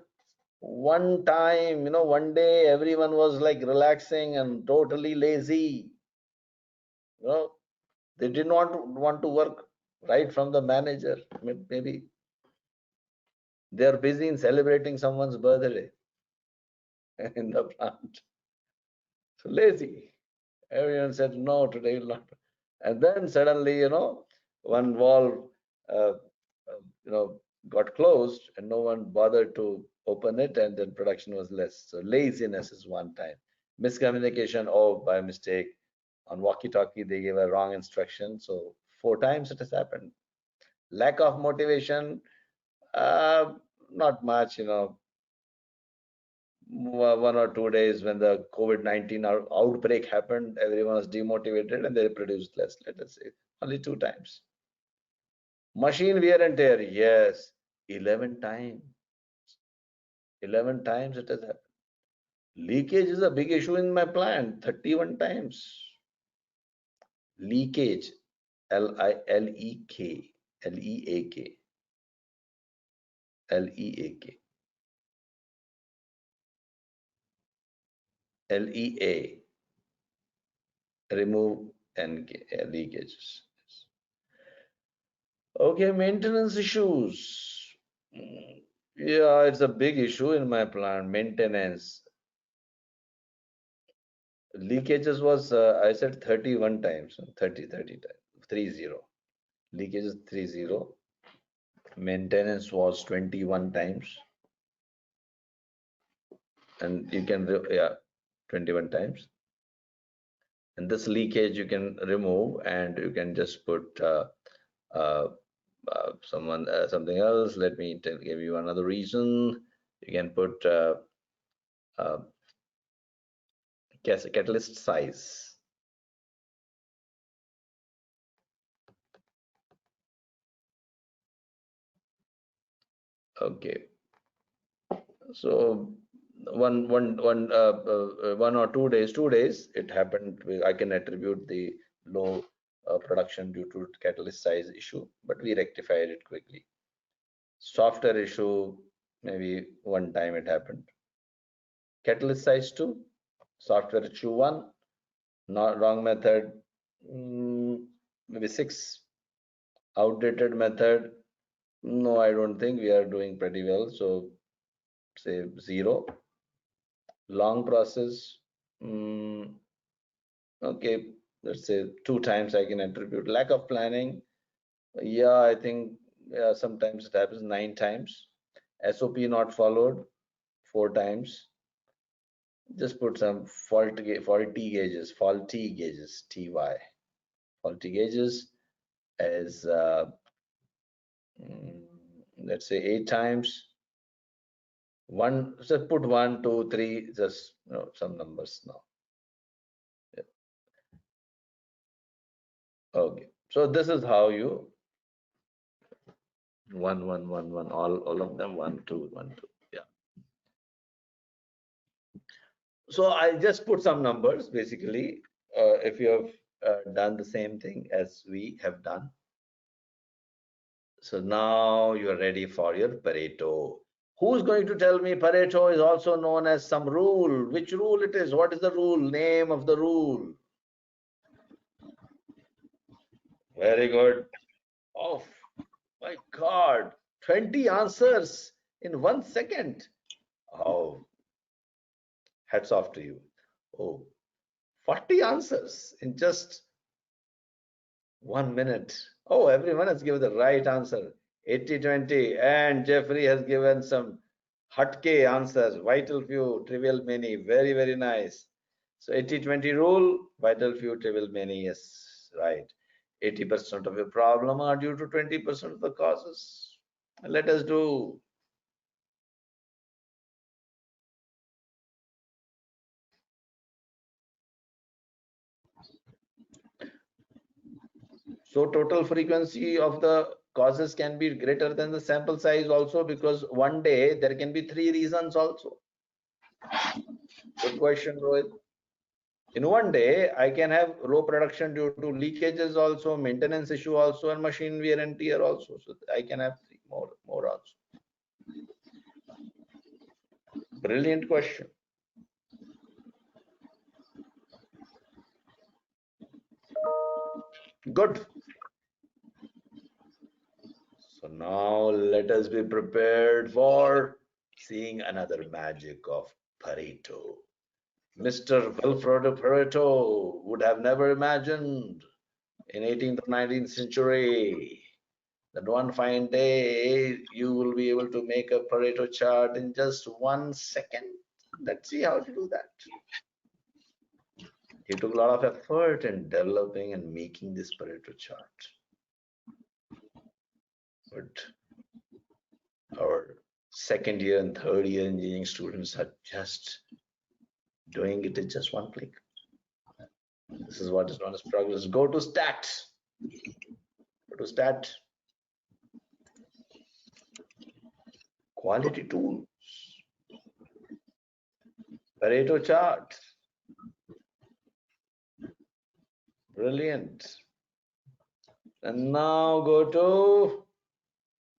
one time, one day everyone was like relaxing and totally lazy. They did not want to work right from the manager. Maybe they are busy in celebrating someone's birthday in the plant. So lazy. Everyone said, no, today will not. And then suddenly, one valve, got closed and no one bothered to open it and then production was less. So laziness is one time. Miscommunication, oh, by mistake. On walkie-talkie, they gave a wrong instruction. So 4 times it has happened. Lack of motivation, not much, 1 or 2 days when the COVID-19 outbreak happened, everyone was demotivated and they produced less, let us say, only 2 times. Machine wear and tear, yes, 11 times. 11 times it has happened. Leakage is a big issue in my plant, 31 times. Leakage, L-I-L-E-K, L-E-A-K, L-E-A-K, L-E-A, remove and leakages. Okay, maintenance issues. Yeah, it's a big issue in my plant, maintenance. Leakages was, I said 31 times, 30 times, 30. Leakages 30. Maintenance was 21 times. And you can, 21 times. And this leakage you can remove and you can just put something else. Let me give you another reason. You can put catalyst size. Okay, so one or 2 days, 2 days it happened. I can attribute the low production due to catalyst size issue, but we rectified it quickly. Software issue, maybe one time it happened. Catalyst size 2, software issue 1, not wrong method, maybe 6. Outdated method, no, I don't think we are doing pretty well. So say 0. Long process, okay, let's say 2 times I can attribute. Lack of planning, yeah, I think sometimes it happens 9 times. SOP not followed, 4 times. Just put some faulty gauges, TY. Faulty gauges as let's say 8 times. One, just put 1, 2, 3, just some numbers now. Yeah. Okay, so this is how you 1, 1, 1, 1, all of them 1, 2, 1, 2. Yeah. So I just put some numbers basically. If you have done the same thing as we have done, So now you are ready for your Pareto. Who's going to tell me Pareto is also known as some rule? Which rule it is? What is the rule? Name of the rule. Very good. Oh my God, 20 answers in 1 second. Oh, hats off to you. Oh, 40 answers in just 1 minute. Oh, everyone has given the right answer. 80-20. And Jeffrey has given some hotke answers. Vital few, trivial many. Very, very nice. So 80-20 rule, vital few, trivial many. Yes, right. 80% of your problem are due to 20% of the causes. Let us do. So total frequency of the causes can be greater than the sample size also, because one day there can be 3 reasons also. Good question, Rohit. In one day, I can have low production due to leakages also, maintenance issue also, and machine wear and tear also. So I can have 3 more also. Brilliant question. Good. So now let us be prepared for seeing another magic of Pareto. Mr. Wilfredo Pareto would have never imagined in 18th or 19th century that one fine day you will be able to make a Pareto chart in just 1 second. Let's see how to do that. He took a lot of effort in developing and making this Pareto chart. But our second year and third year engineering students are just doing it in just one click. This is what is known as progress. Go to stats. Go to stat. Quality tools. Pareto chart. Brilliant. And now go to,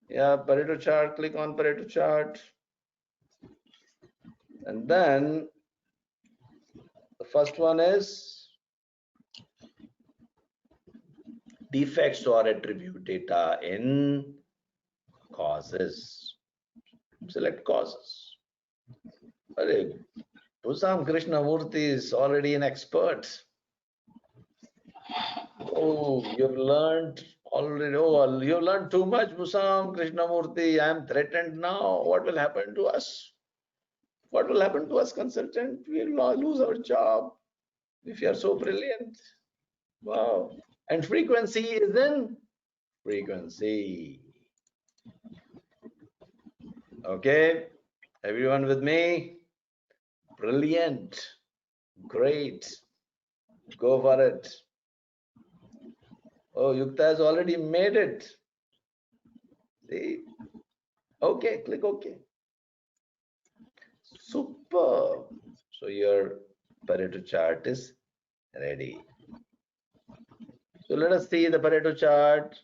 Pareto chart. Click on Pareto chart. And then the first one is defects or attribute data in causes. Select causes. Bhusam Krishnamurthy is already an expert. Oh, you've learned already. Oh, you've learned too much, Bhusam Krishnamurthy. I am threatened now. What will happen to us? What will happen to us, consultant? We'll lose our job if you are so brilliant. Wow. And frequency is in frequency. Okay, everyone with me? Brilliant. Great. Go for it. Oh, Yukta has already made it. See? Okay, click OK. Super. So your Pareto chart is ready. So let us see the Pareto chart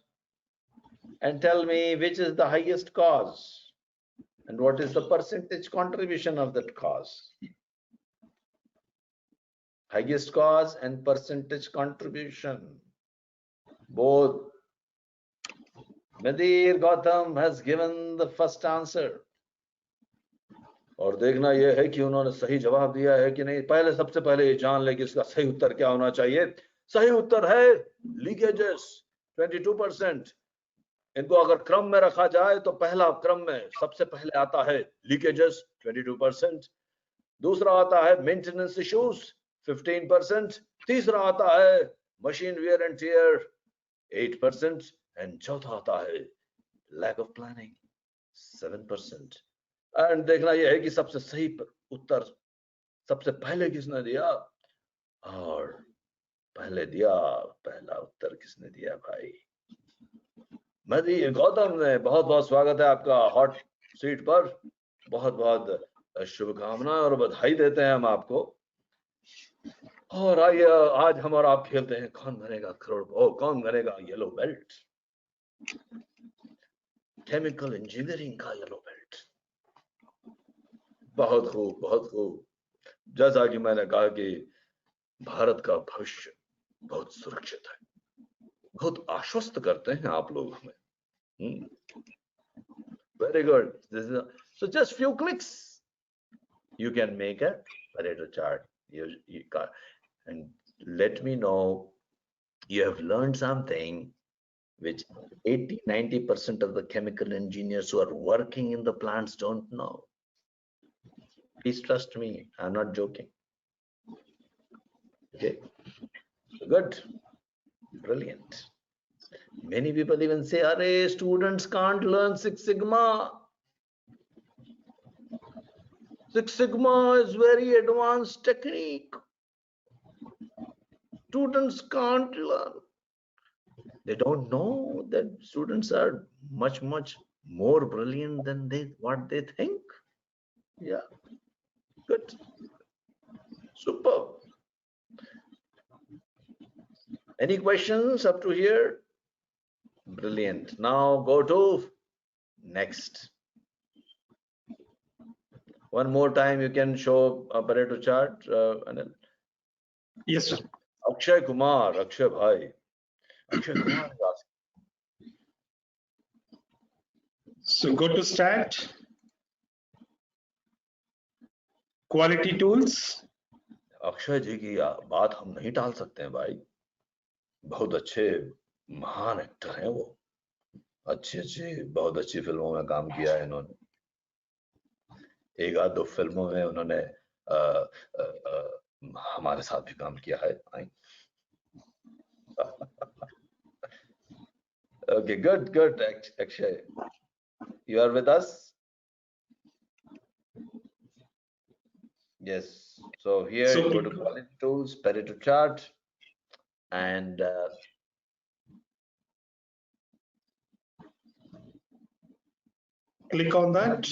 and tell me which is the highest cause and what is the percentage contribution of that cause. Highest cause and percentage contribution. Both. Nadir Gautam has given the first answer. और देखना यह है कि उन्होंने सही जवाब दिया है कि नहीं. पहले सबसे पहले ये जान ले कि इसका सही उत्तर क्या होना चाहिए. सही उत्तर है लीकेजेस 22%. इनको अगर क्रम में रखा जाए तो पहला क्रम में सबसे पहले आता है लीकेजेस 22%. दूसरा आता है मेंटेनेंस इश्यूज 15%. तीसरा आता है machine wear and tear 8%. And चौथा आता है लैक ऑफ प्लानिंग 7%. एंड देखना यह है कि सबसे सही उत्तर सबसे पहले किसने दिया. और पहला उत्तर किसने दिया भाई. मदी गौतम ने. बहुत बहुत स्वागत है आपका हॉट सीट पर. बहुत बहुत शुभकामनाएं और बधाई देते हैं हम आपको. और आइए आज हम और आप खेलते हैं कौन बनेगा करोड़. कौन बनेगा येलो बेल्ट. केमिकल इंजीनियरिंग का येलो बेल्ट। बहुत खूब, बहुत खूब। जैसा कि मैंने कहा कि भारत का भविष्य बहुत सुरक्षित है, बहुत आश्वस्त करते हैं आप लोग हमें। Very good. This is so just few clicks, you can make a Pareto chart. You got, and let me know you have learned something which 80-90% of the chemical engineers who are working in the plants don't know. Please trust me, I'm not joking. Okay, good, brilliant. Many people even say, "Arey, students can't learn Six Sigma. Six Sigma is very advanced technique. Students can't learn." They don't know that students are much more brilliant than what they think. Yeah, good, superb. Any questions up to here? Brilliant. Now go to next. One more time, you can show a Pareto chart, Anil. Yes, sir. Akshay Kumar, Akshay Bhai. Akshay Kumar is asking. So go to Stat, Quality Tools. Akshay जी की बात हम नहीं टाल सकते हैं भाई, बहुत अच्छे महान एक्टर हैं वो, बहुत अच्छी फिल्मों में काम किया है इन्होंने, एक आध दो फिल्मों में उन्होंने हमारे साथ भी काम किया है। Okay, good, Akshay, you are with us? Yes. So here you go to Quality Tools, Pareto Chart, and click on that.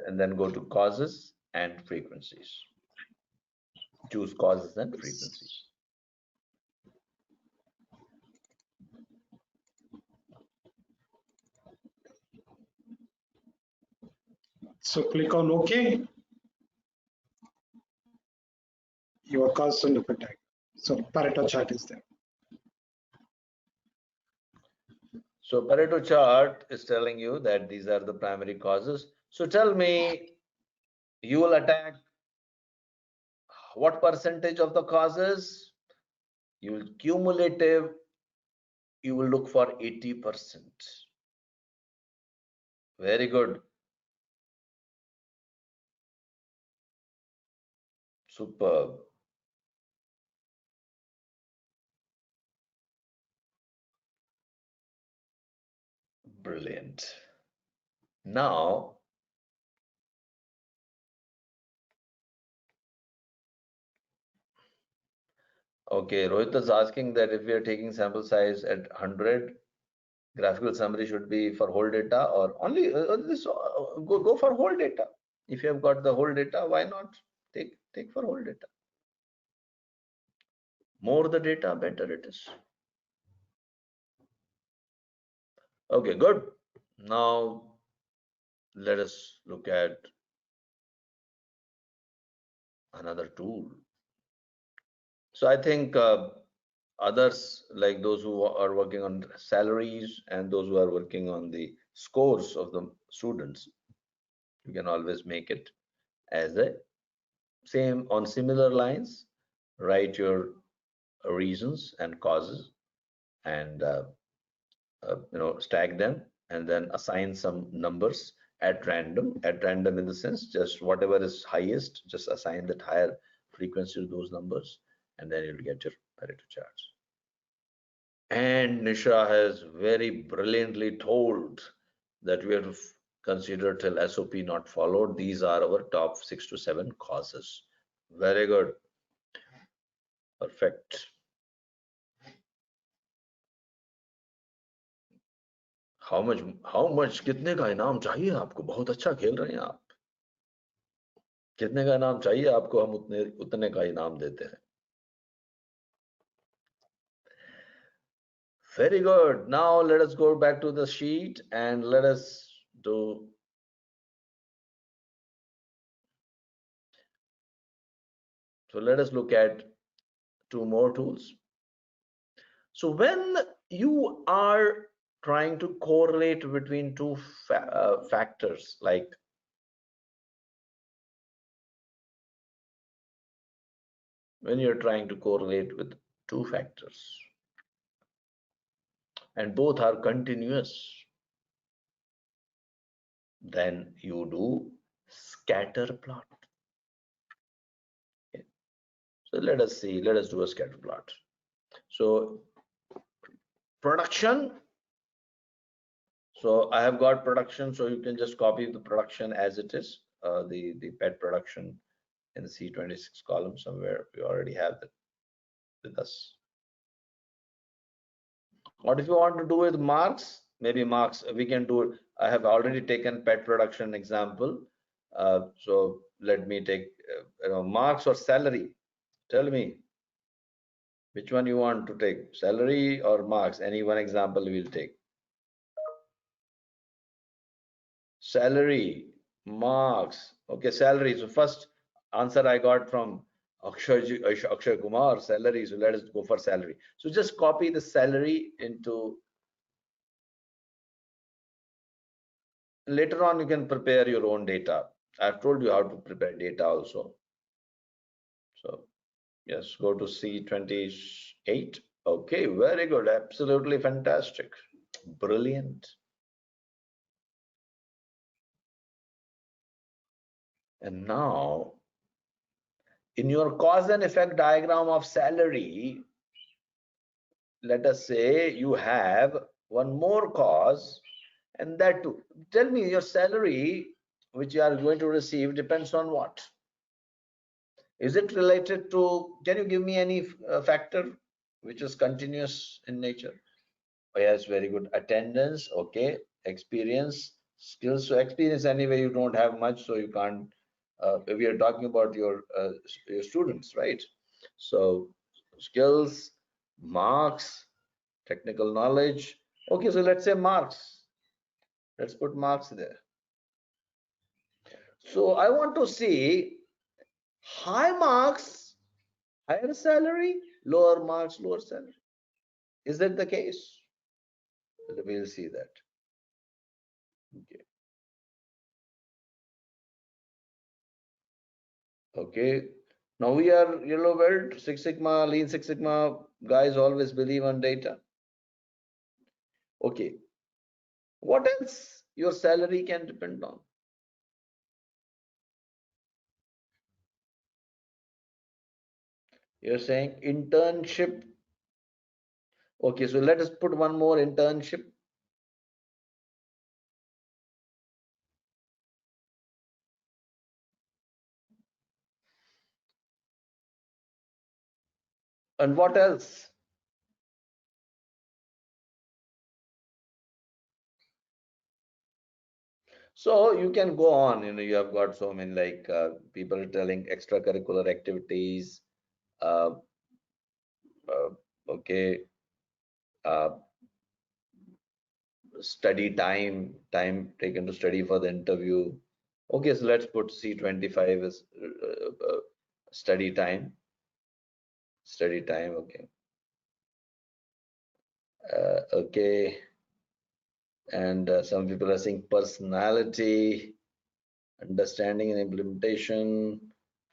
And then go to causes and frequencies. Choose causes and frequencies. So click on OK. Your cause and effect diagram. So Pareto chart is there. So Pareto chart is telling you that these are the primary causes. So tell me, you will attack what percentage of the causes? You will cumulative, you will look for 80%. Very good. Superb. Brilliant. Now, okay, Rohit is asking that if we are taking sample size at 100, graphical summary should be for whole data or only go for whole data. If you have got the whole data, why not take for whole data? More the data, better it is. Okay, good. Now let us look at another tool. So I think others, like those who are working on salaries and those who are working on the scores of the students, you can always make it as a same on similar lines. Write your reasons and causes and stack them and then assign some numbers at random in the sense just whatever is highest, just assign that higher frequency to those numbers, and then you'll get your Pareto charts. And Nisha has very brilliantly told that we have to consider till SOP not followed. These are our top 6 to 7 causes. Very good. Perfect. How much कितने का इनाम चाहिए आपको? बहुत अच्छा खेल रहे हैं आप. कितने का इनाम चाहिए आपको? हम उतने का इनाम देते हैं. Very good. Now let us go back to the sheet and let us do. So let us look at two more tools. So when you are trying to correlate between two factors, like when you're trying to correlate with two factors and both are continuous, then you do scatter plot. Okay. So let us see, let us do a scatter plot. So production, so I have got production, so you can just copy the production as it is, the pet production in the C26 column somewhere. We already have that with us. What if you want to do with marks? Maybe marks we can do it. I have already taken pet production example. So let me take marks or salary. Tell me which one you want to take, salary or marks. Any one example we'll take. Salary, marks. Okay, salary. So first answer I got from Akshay Kumar, salary. So let us go for salary. So just copy the salary into. Later on, you can prepare your own data. I've told you how to prepare data also. So yes, go to C28. Okay, very good. Absolutely fantastic. Brilliant. And now, in your cause and effect diagram of salary, let us say you have one more cause, and that too. Tell me, your salary which you are going to receive depends on what? Is it related to, can you give me any factor which is continuous in nature? Oh, yes, very good. Attendance, okay. Experience, skills. So experience anyway, you don't have much, so you can't. We are talking about your students, right? So skills, marks, technical knowledge. Okay, so let's say marks. Let's put marks there. So I want to see high marks, higher salary, lower marks, lower salary. Is that the case? We'll see that. Okay. Okay. Now we are yellow belt, Six Sigma, Lean Six Sigma guys always believe on data. Okay. What else your salary can depend on? You're saying internship. Okay, so let us put one more internship. And what else? So you can go on, you have got so many like people telling extracurricular activities, uh, okay, uh, study time taken to study for the interview. Okay, so let's put C25 as study time. Okay. Okay, and some people are saying personality, understanding and implementation,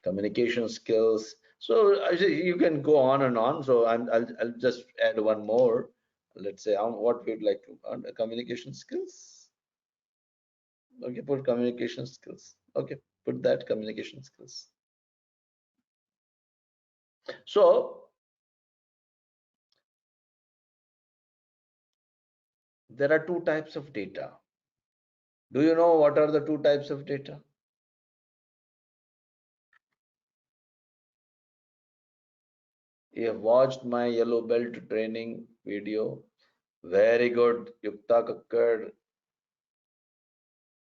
communication skills. So you can go on and on. So I'll just add one more. Let's say what we'd like to communication skills. Okay, put communication skills. Okay, put that communication skills. So there are two types of data. Do you know what are the two types of data? You have watched my yellow belt training video. Very good. Yukta Kakkar,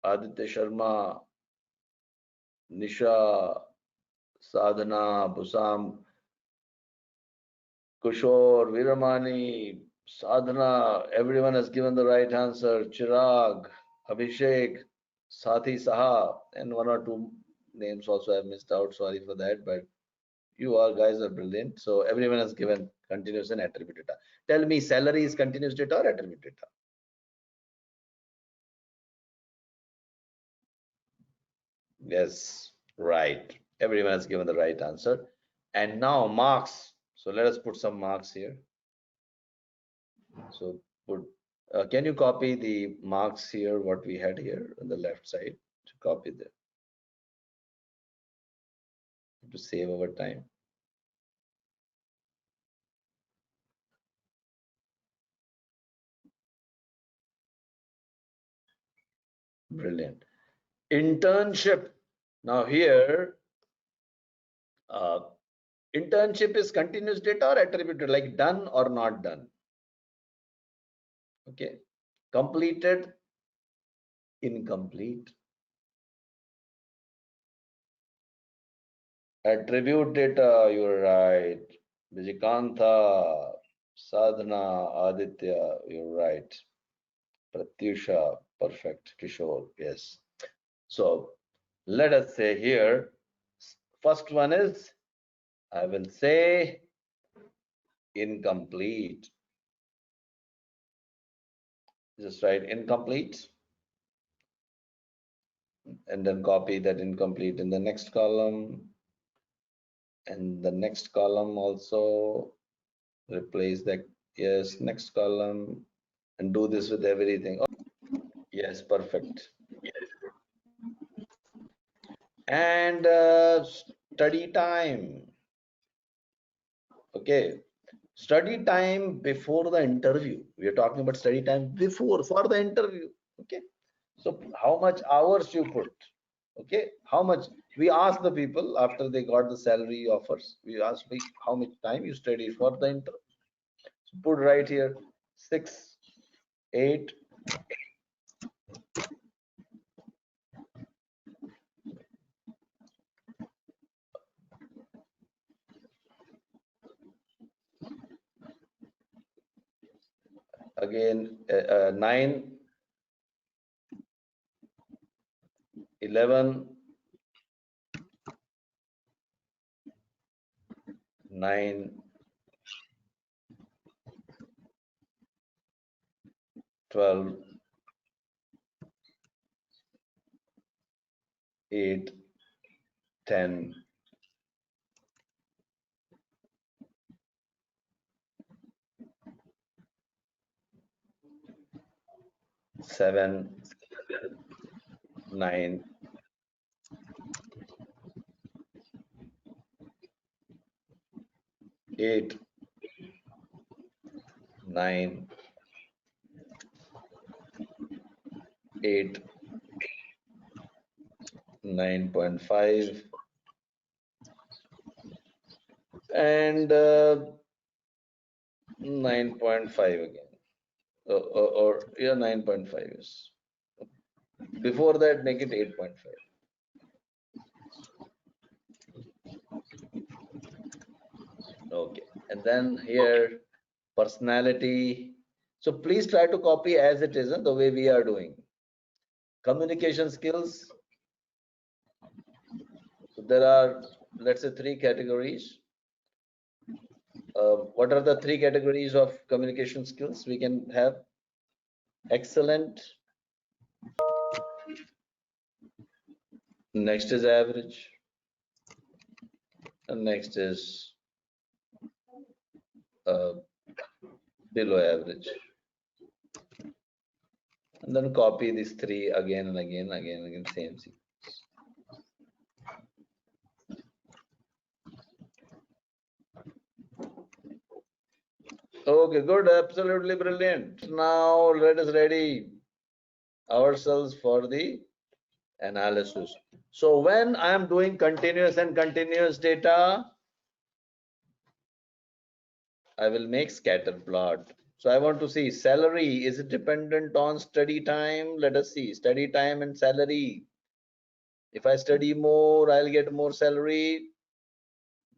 Aditya Sharma, Nisha, Sadhana, Busam, Kushore, Viramani, Sadhana, everyone has given the right answer. Chirag, Abhishek, Sathi Saha, and one or two names also I have missed out. Sorry for that, but you all guys are brilliant. So everyone has given continuous and attribute data. Tell me, salary is continuous data or attribute data? Yes, right. Everyone has given the right answer. And now marks. So let us put some marks here. So put, can you copy the marks here, what we had here on the left side? To copy them to save our time. Brilliant. Internship. Now here, uh, internship is continuous data or attributed, like done or not done. Okay. Completed, incomplete. Attribute data, you're right. Vijikantha, Sadhana, Aditya, you're right. Pratyusha, perfect. Kishore, yes. So let us say here, first one is, I will say incomplete. Just write incomplete and then copy that incomplete in the next column. And the next column also replace that, yes, next column, and do this with everything. Oh, yes, perfect. And study time. Okay, study time before the interview. We are talking about study time before, for the interview. Okay, so how much hours you put? Okay, how much? We ask the people after they got the salary offers. We ask how much time you studied for the interview. So put right here 6, 8. Again 9, 11, 9, 12, 8, 10, 7, 9, 8, 9, 8, 9.5, and 9.5 again. Or yeah, 9.5 is. Before that, make it 8.5. Okay, and then here, personality. So please try to copy as it is, the way we are doing. Communication skills. So there are, let's say, 3 categories. What are the 3 categories of communication skills we can have? Excellent. Next is average. And next is below average. And then copy these 3 again and again, same sequence. Okay, good, absolutely brilliant. Now let us ready ourselves for the analysis. So when I am doing continuous and continuous data, I will make scatter plot. So I want to see salary, is it dependent on study time? Let us see study time and salary. If I study more, I'll get more salary.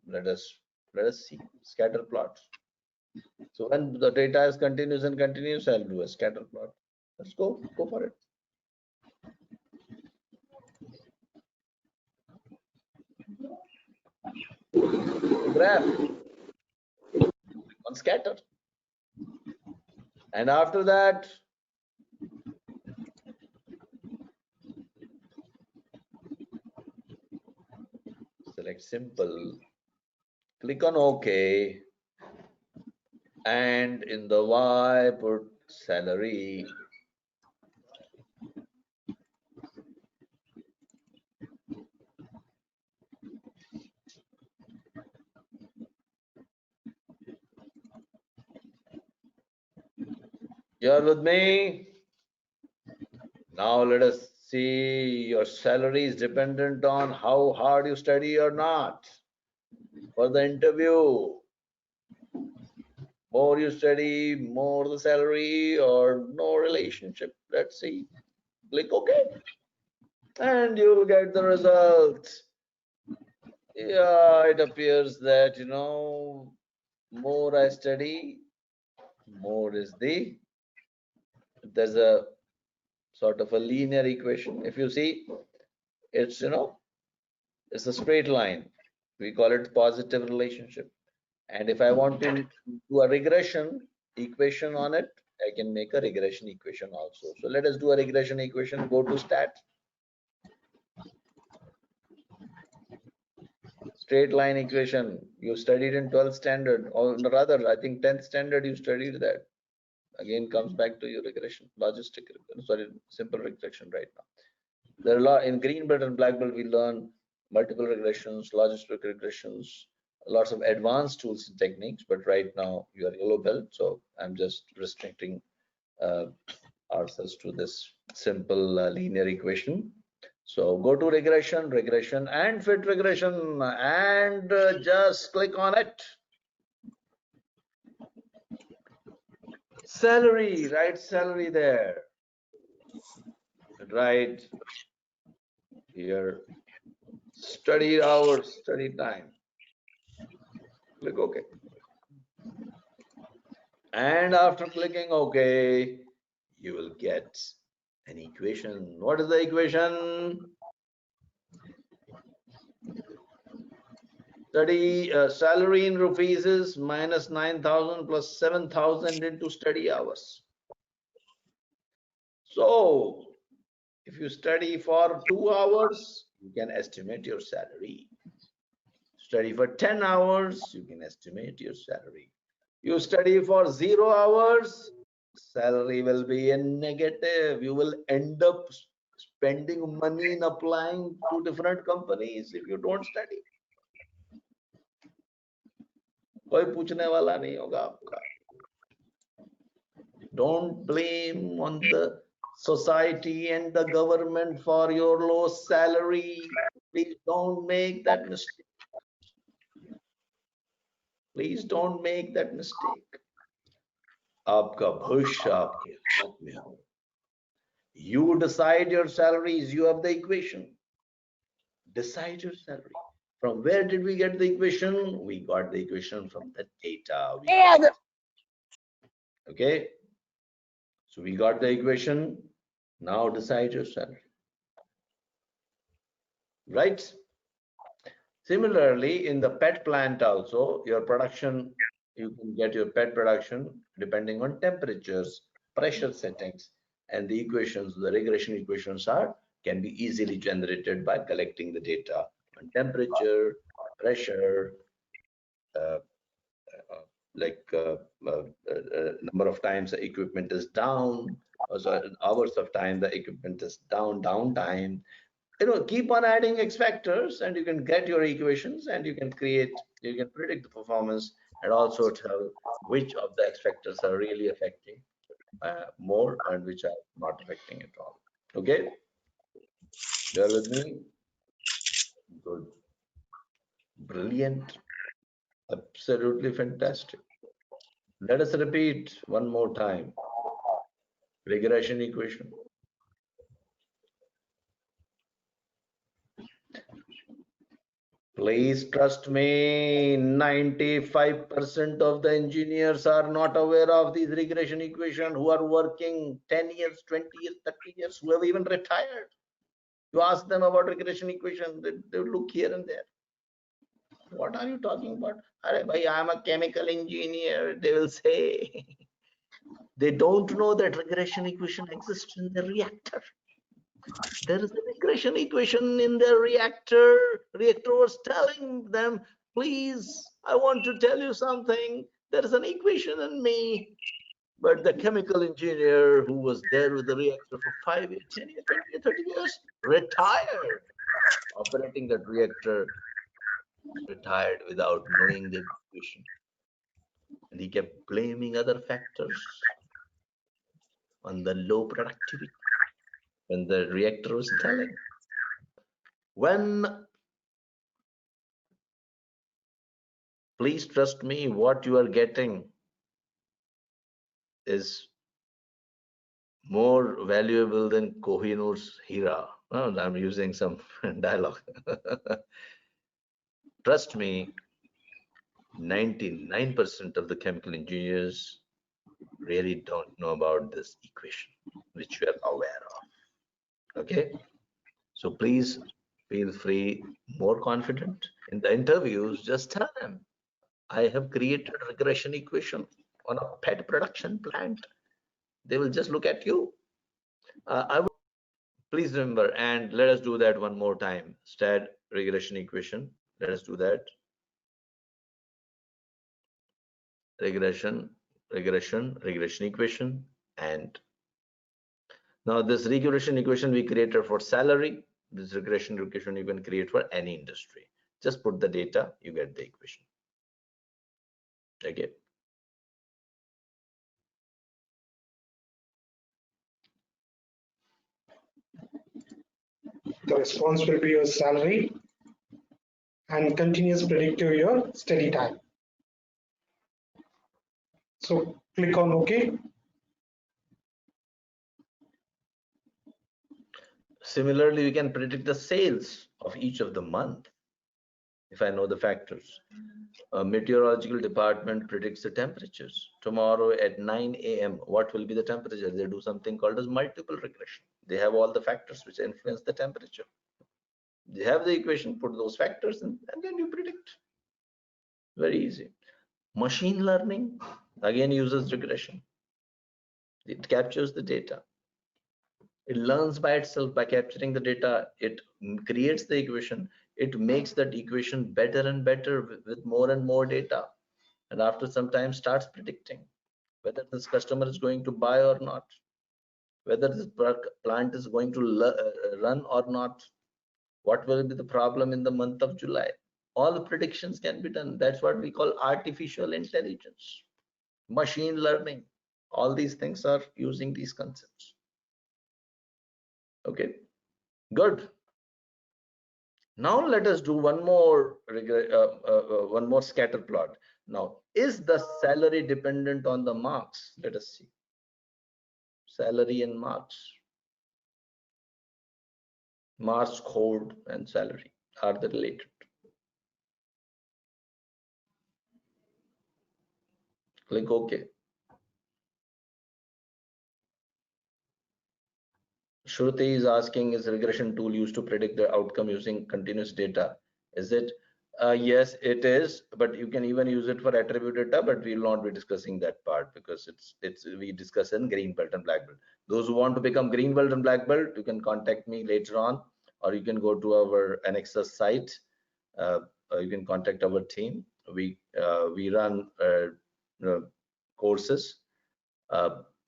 Let us see scatter plots. So when the data is continuous and continuous, I'll do a scatter plot. Let's go for it. The graph on scatter. And after that, select simple, click on OK, and in the Y put salary. You're with me? Now let us see, your salary is dependent on how hard you study or not for the interview. More you study, more the salary, or no relationship. Let's see. Click OK. And you will get the results. Yeah, it appears that, more I study, more is there's a sort of a linear equation. If you see, it's, it's a straight line. We call it positive relationship. And if I want to do a regression equation on it, I can make a regression equation also. So let us do a regression equation. Go to stat. Straight line equation. You studied in 12th standard, or rather, I think 10th standard you studied that. Again, comes back to your regression, logistic, sorry, simple regression right now. There are a lot in green belt and black belt. We learn multiple regressions, logistic regressions, lots of advanced tools and techniques. But right now you are yellow belt, so I'm just restricting ourselves to this simple linear equation. So go to regression and fit regression, and just click on it. Salary, write salary there. Right here, study hours, study time. Click OK. And after clicking OK, you will get an equation. What is the equation? Study salary in rupees is minus 9,000 plus 7,000 into study hours. So if you study for 2 hours, you can estimate your salary. Study for 10 hours, you can estimate your salary. You study for 0 hours, salary will be in negative. You will end up spending money in applying to different companies if you don't study. कोई पूछने वाला नहीं होगा आपका. Don't blame on the society and the government for your low salary. Please don't make that mistake. Please don't make that mistake. आपका भविष्य आपके हाथ में हो. You decide your salaries. You have the equation. Decide your salary. From where did we get the equation? We got the equation from the data. Okay. So we got the equation. Now decide your salary. Right? Similarly, in the pet plant also, your production, you can get your pet production depending on temperatures, pressure settings, and the equations, the regression equations can be easily generated by collecting the data on temperature, pressure, number of times the equipment is down, also hours of time the equipment is down, downtime. Keep on adding X factors, and you can get your equations, and you can predict the performance, and also tell which of the X factors are really affecting more and which are not affecting at all. Okay, bear with me. Good, brilliant, absolutely fantastic. Let us repeat one more time. Regression equation. Please trust me, 95% of the engineers are not aware of these regression equation who are working 10 years, 20 years, 30 years, who have even retired. You ask them about regression equation, they look here and there. What are you talking about? I am a chemical engineer, they will say. They don't know that regression equation exists in the reactor. There is a regression equation in the reactor. Reactor was telling them, please, I want to tell you something. There is an equation in me. But the chemical engineer who was there with the reactor for 5 years, 10 years, 20 years, 30 years, retired. Operating that reactor, retired without knowing the equation. And he kept blaming other factors on the low productivity when the reactor was telling. Please trust me, what you are getting is more valuable than Kohinoor's Hira. Oh, I'm using some dialogue. Trust me, 99% of the chemical engineers really don't know about this equation, which you are aware of. Okay, so please feel free, more confident in the interviews. Just tell them, I have created a regression equation on a pet production plant. They will just look at you. I would please remember, and let us do that one more time. Stat regression equation. Let us do that. Regression equation. And now this regression equation we created for salary. This regression equation you can create for any industry. Just put the data, you get the equation. Okay. The response will be your salary and continuous predictive your steady time. So click on OK. Similarly, we can predict the sales of each of the month if I know the factors. A meteorological department predicts the temperatures. Tomorrow at 9 a.m., what will be the temperature? They do something called as multiple regression. They have all the factors which influence the temperature. They have the equation, put those factors in, and then you predict. Very easy. Machine learning, again, uses regression. It captures the data. It learns by itself by capturing the data. It creates the equation. It makes that equation better and better with more and more data. And after some time starts predicting whether this customer is going to buy or not, whether this plant is going to run or not, what will be the problem in the month of July. All the predictions can be done. That's what we call artificial intelligence, machine learning. All these things are using these concepts. Okay, good. Now let us do one more scatter plot. Now, is the salary dependent on the marks? Let us see. Salary and marks. Marks scored and salary, are they related? Click OK. Shruti is asking, is regression tool used to predict the outcome using continuous data? Is it? Yes, it is, but you can even use it for attribute data, but we will not be discussing that part because we discuss in green belt and black belt. Those who want to become green belt and black belt, you can contact me later on, or you can go to our Anexas site. You can contact our team. We run courses,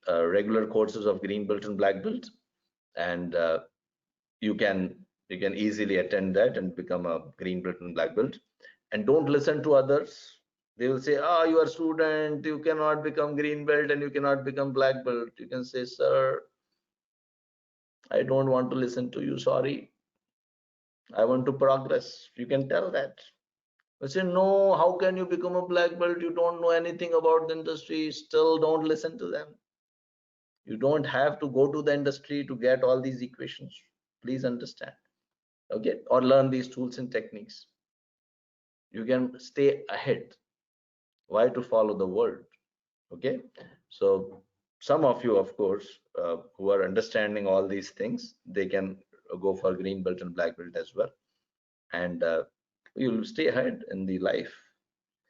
regular courses of green belt and black belt, and you can easily attend that and become a green belt and black belt. And don't listen to others. They will say, oh, you are student, you cannot become green belt and you cannot become black belt. You can say, sir, I don't want to listen to you, sorry, I want to progress. You can tell that. I say, no, how can you become a black belt? You don't know anything about the industry. Still, don't listen to them. You don't have to go to the industry to get all these equations. Please understand. Okay, or learn these tools and techniques. you can stay ahead. Why to follow the world? Okay, so some of you, of course, who are understanding all these things, they can go for green belt and black belt as well, and you'll stay ahead in the life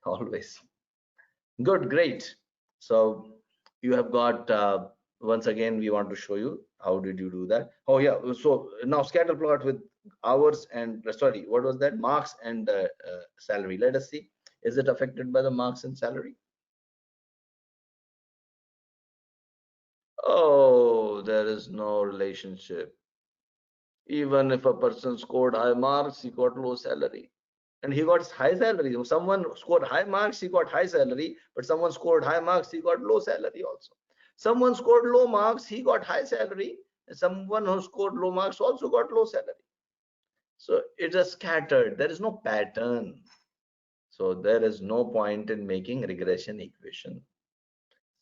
always. Good, great. So you have got, once again, we want to show you how did you do that. Oh yeah, so now scatter plot with hours and, sorry, what was that? Marks and salary. Let us see, is it affected by the marks and salary? Oh, there is no relationship. Even if a person scored high marks, he got low salary. And he got high salary. Someone scored high marks, he got high salary, but someone scored high marks, he got low salary also. Someone scored low marks, he got high salary, and someone who scored low marks also got low salary. So it is scattered. There is no pattern. So there is no point in making regression equation.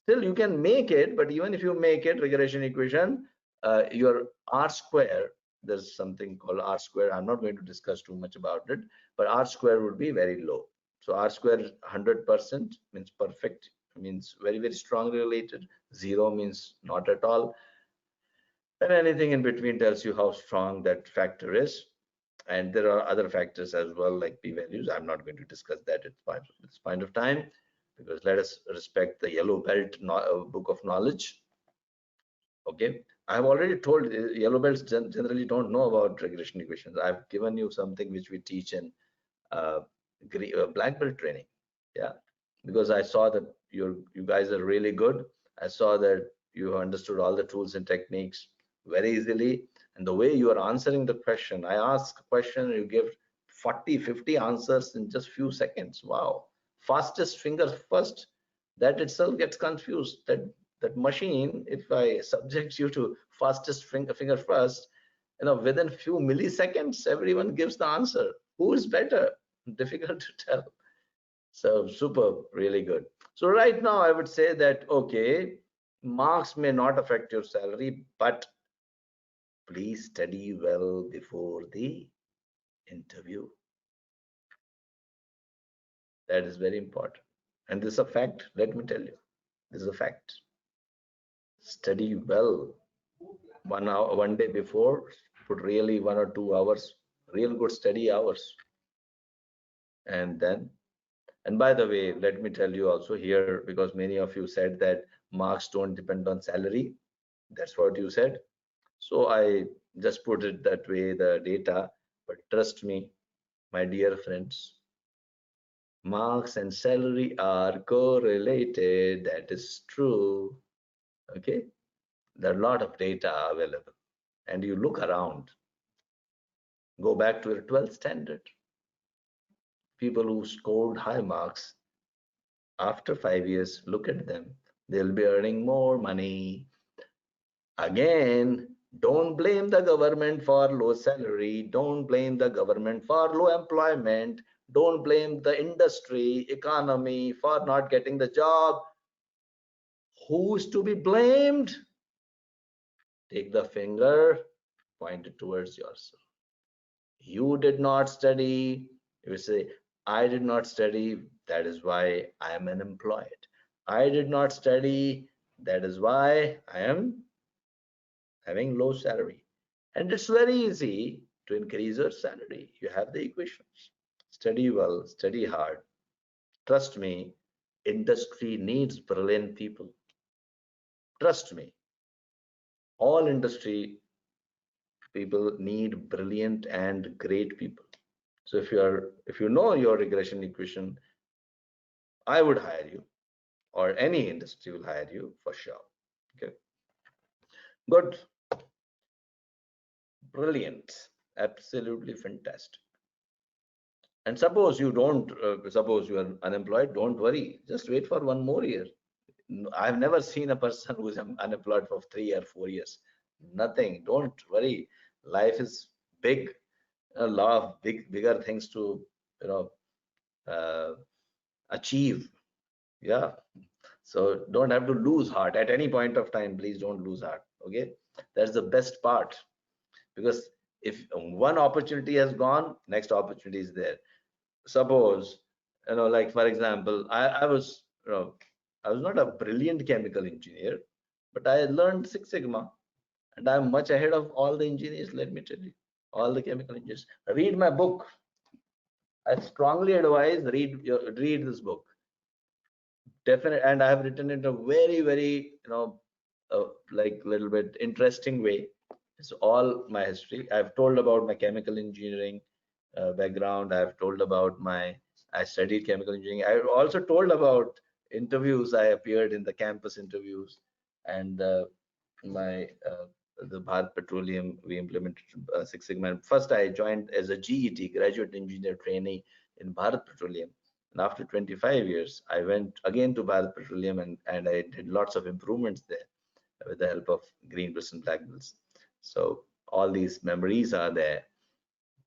Still, you can make it, but even if you make it, regression equation, your R square, there's something called R square. I'm not going to discuss too much about it, but R square would be very low. So R square 100% means perfect, means very, very strongly related. 0 means not at all. And anything in between tells you how strong that factor is. And there are other factors as well, like p-values. I'm not going to discuss that at this point of time, because let us respect the yellow belt book of knowledge. Okay, I've already told yellow belts generally don't know about regression equations. I've given you something which we teach in uh, black belt training. Yeah, because I saw that you guys are really good. I saw that you understood all the tools and techniques very easily, and the way you are answering the question, I ask a question, you give 40-50 answers in just few seconds. Wow, fastest finger first, that itself gets confused. That machine, if I subject you to fastest finger first, within few milliseconds everyone gives the answer. Who is better? Difficult to tell. So superb, really good. So right now I would say that, okay, marks may not affect your salary, but please study well before the interview. That is very important. And this is a fact, let me tell you. This is a fact. Study well. 1 hour, 1 day before, put really 1 or 2 hours, real good study hours. And then, and by the way, let me tell you also here, because many of you said that marks don't depend on salary. That's what you said. So I just put it that way, the data. But trust me, my dear friends, marks and salary are correlated. That is true. Okay, there are a lot of data available, and you look around, go back to your 12th standard. People who scored high marks, after 5 years, look at them, they'll be earning more money. Again, don't blame the government for low salary, don't blame the government for low employment, don't blame the industry, economy for not getting the job. Who's to be blamed? Take the finger, point it towards yourself. You did not study. You say, I did not study, that is why I am unemployed. I did not study, that is why I am having low salary. And it's very easy to increase your salary. You have the equations. Study well, study hard. Trust me, industry needs brilliant people. Trust me, all industry people need brilliant and great people. So if you know your regression equation, I would hire you, or any industry will hire you for sure. Okay, good, brilliant, absolutely fantastic. And suppose you don't, suppose you are unemployed, don't worry, just wait for 1 more year. I've never seen a person who is unemployed for 3 or 4 years. Nothing, don't worry. Life is big, a lot of bigger things to, you know, uh, achieve. Yeah. So don't have to lose heart at any point of time. Please don't lose heart. Okay. That's the best part, because if one opportunity has gone, next opportunity is there. suppose, like for example, I was, I was not a brilliant chemical engineer, but I learned Six Sigma, and I'm much ahead of all the engineers. Let me tell you, all the chemical engineers. Read my book. I strongly advise read this book. Definitely, and I have written it in a very, like little bit interesting way. It's all my history. I've told about my chemical engineering background. I've told about I studied chemical engineering. I also told about interviews. I appeared in the campus interviews, and my the Bharat Petroleum, we implemented Six Sigma. First, I joined as a GET, graduate engineer trainee in Bharat Petroleum. And after 25 years, I went again to Bharat Petroleum, and I did lots of improvements there with the help of green belts and black belts. So all these memories are there.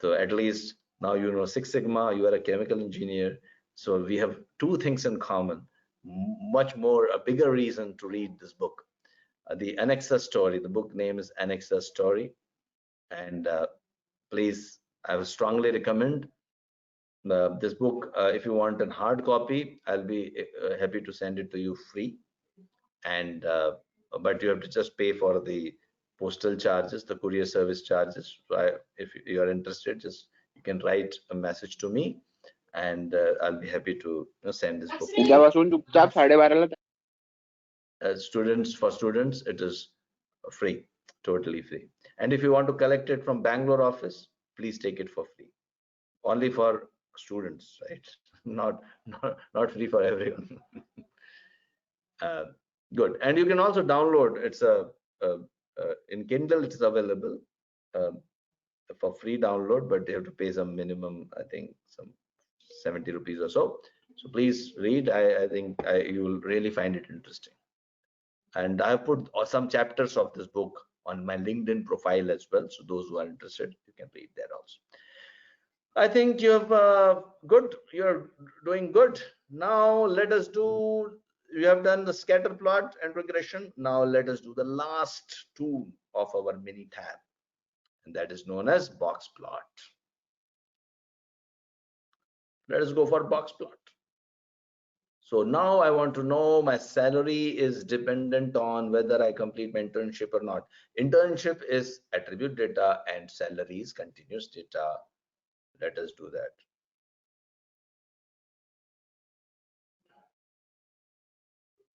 So at least now you know Six Sigma, you are a chemical engineer. So we have two things in common. Much more, a bigger reason to read this book. The Anexas story, the book name is Anexas story. And please, I would strongly recommend this book. If you want a hard copy, I'll be happy to send it to you free. And but you have to just pay for the postal charges, the courier service charges. So if you are interested, just you can write a message to me, and I'll be happy to send this book to you. उद्यापासून चुपचाप 12:30ला For students, it is free, totally free. And if you want to collect it from Bangalore office, please take it for free. Only for students, right? Not free for everyone. uh, Good. And you can also download. It's in Kindle. It's available um, for free download, but you have to pay some minimum. I think some 70 rupees or so. So please read. I think you will really find it interesting. And I have put some chapters of this book on my LinkedIn profile as well. So those who are interested, you can read that also. I think you have good. You're doing good. Now let us do. You have done the scatter plot and regression. Now let us do the last two of our Minitab, and that is known as box plot. Let us go for box plot. So now I want to know my salary is dependent on whether I complete my internship or not. Internship is attribute data and salary is continuous data. Let us do that.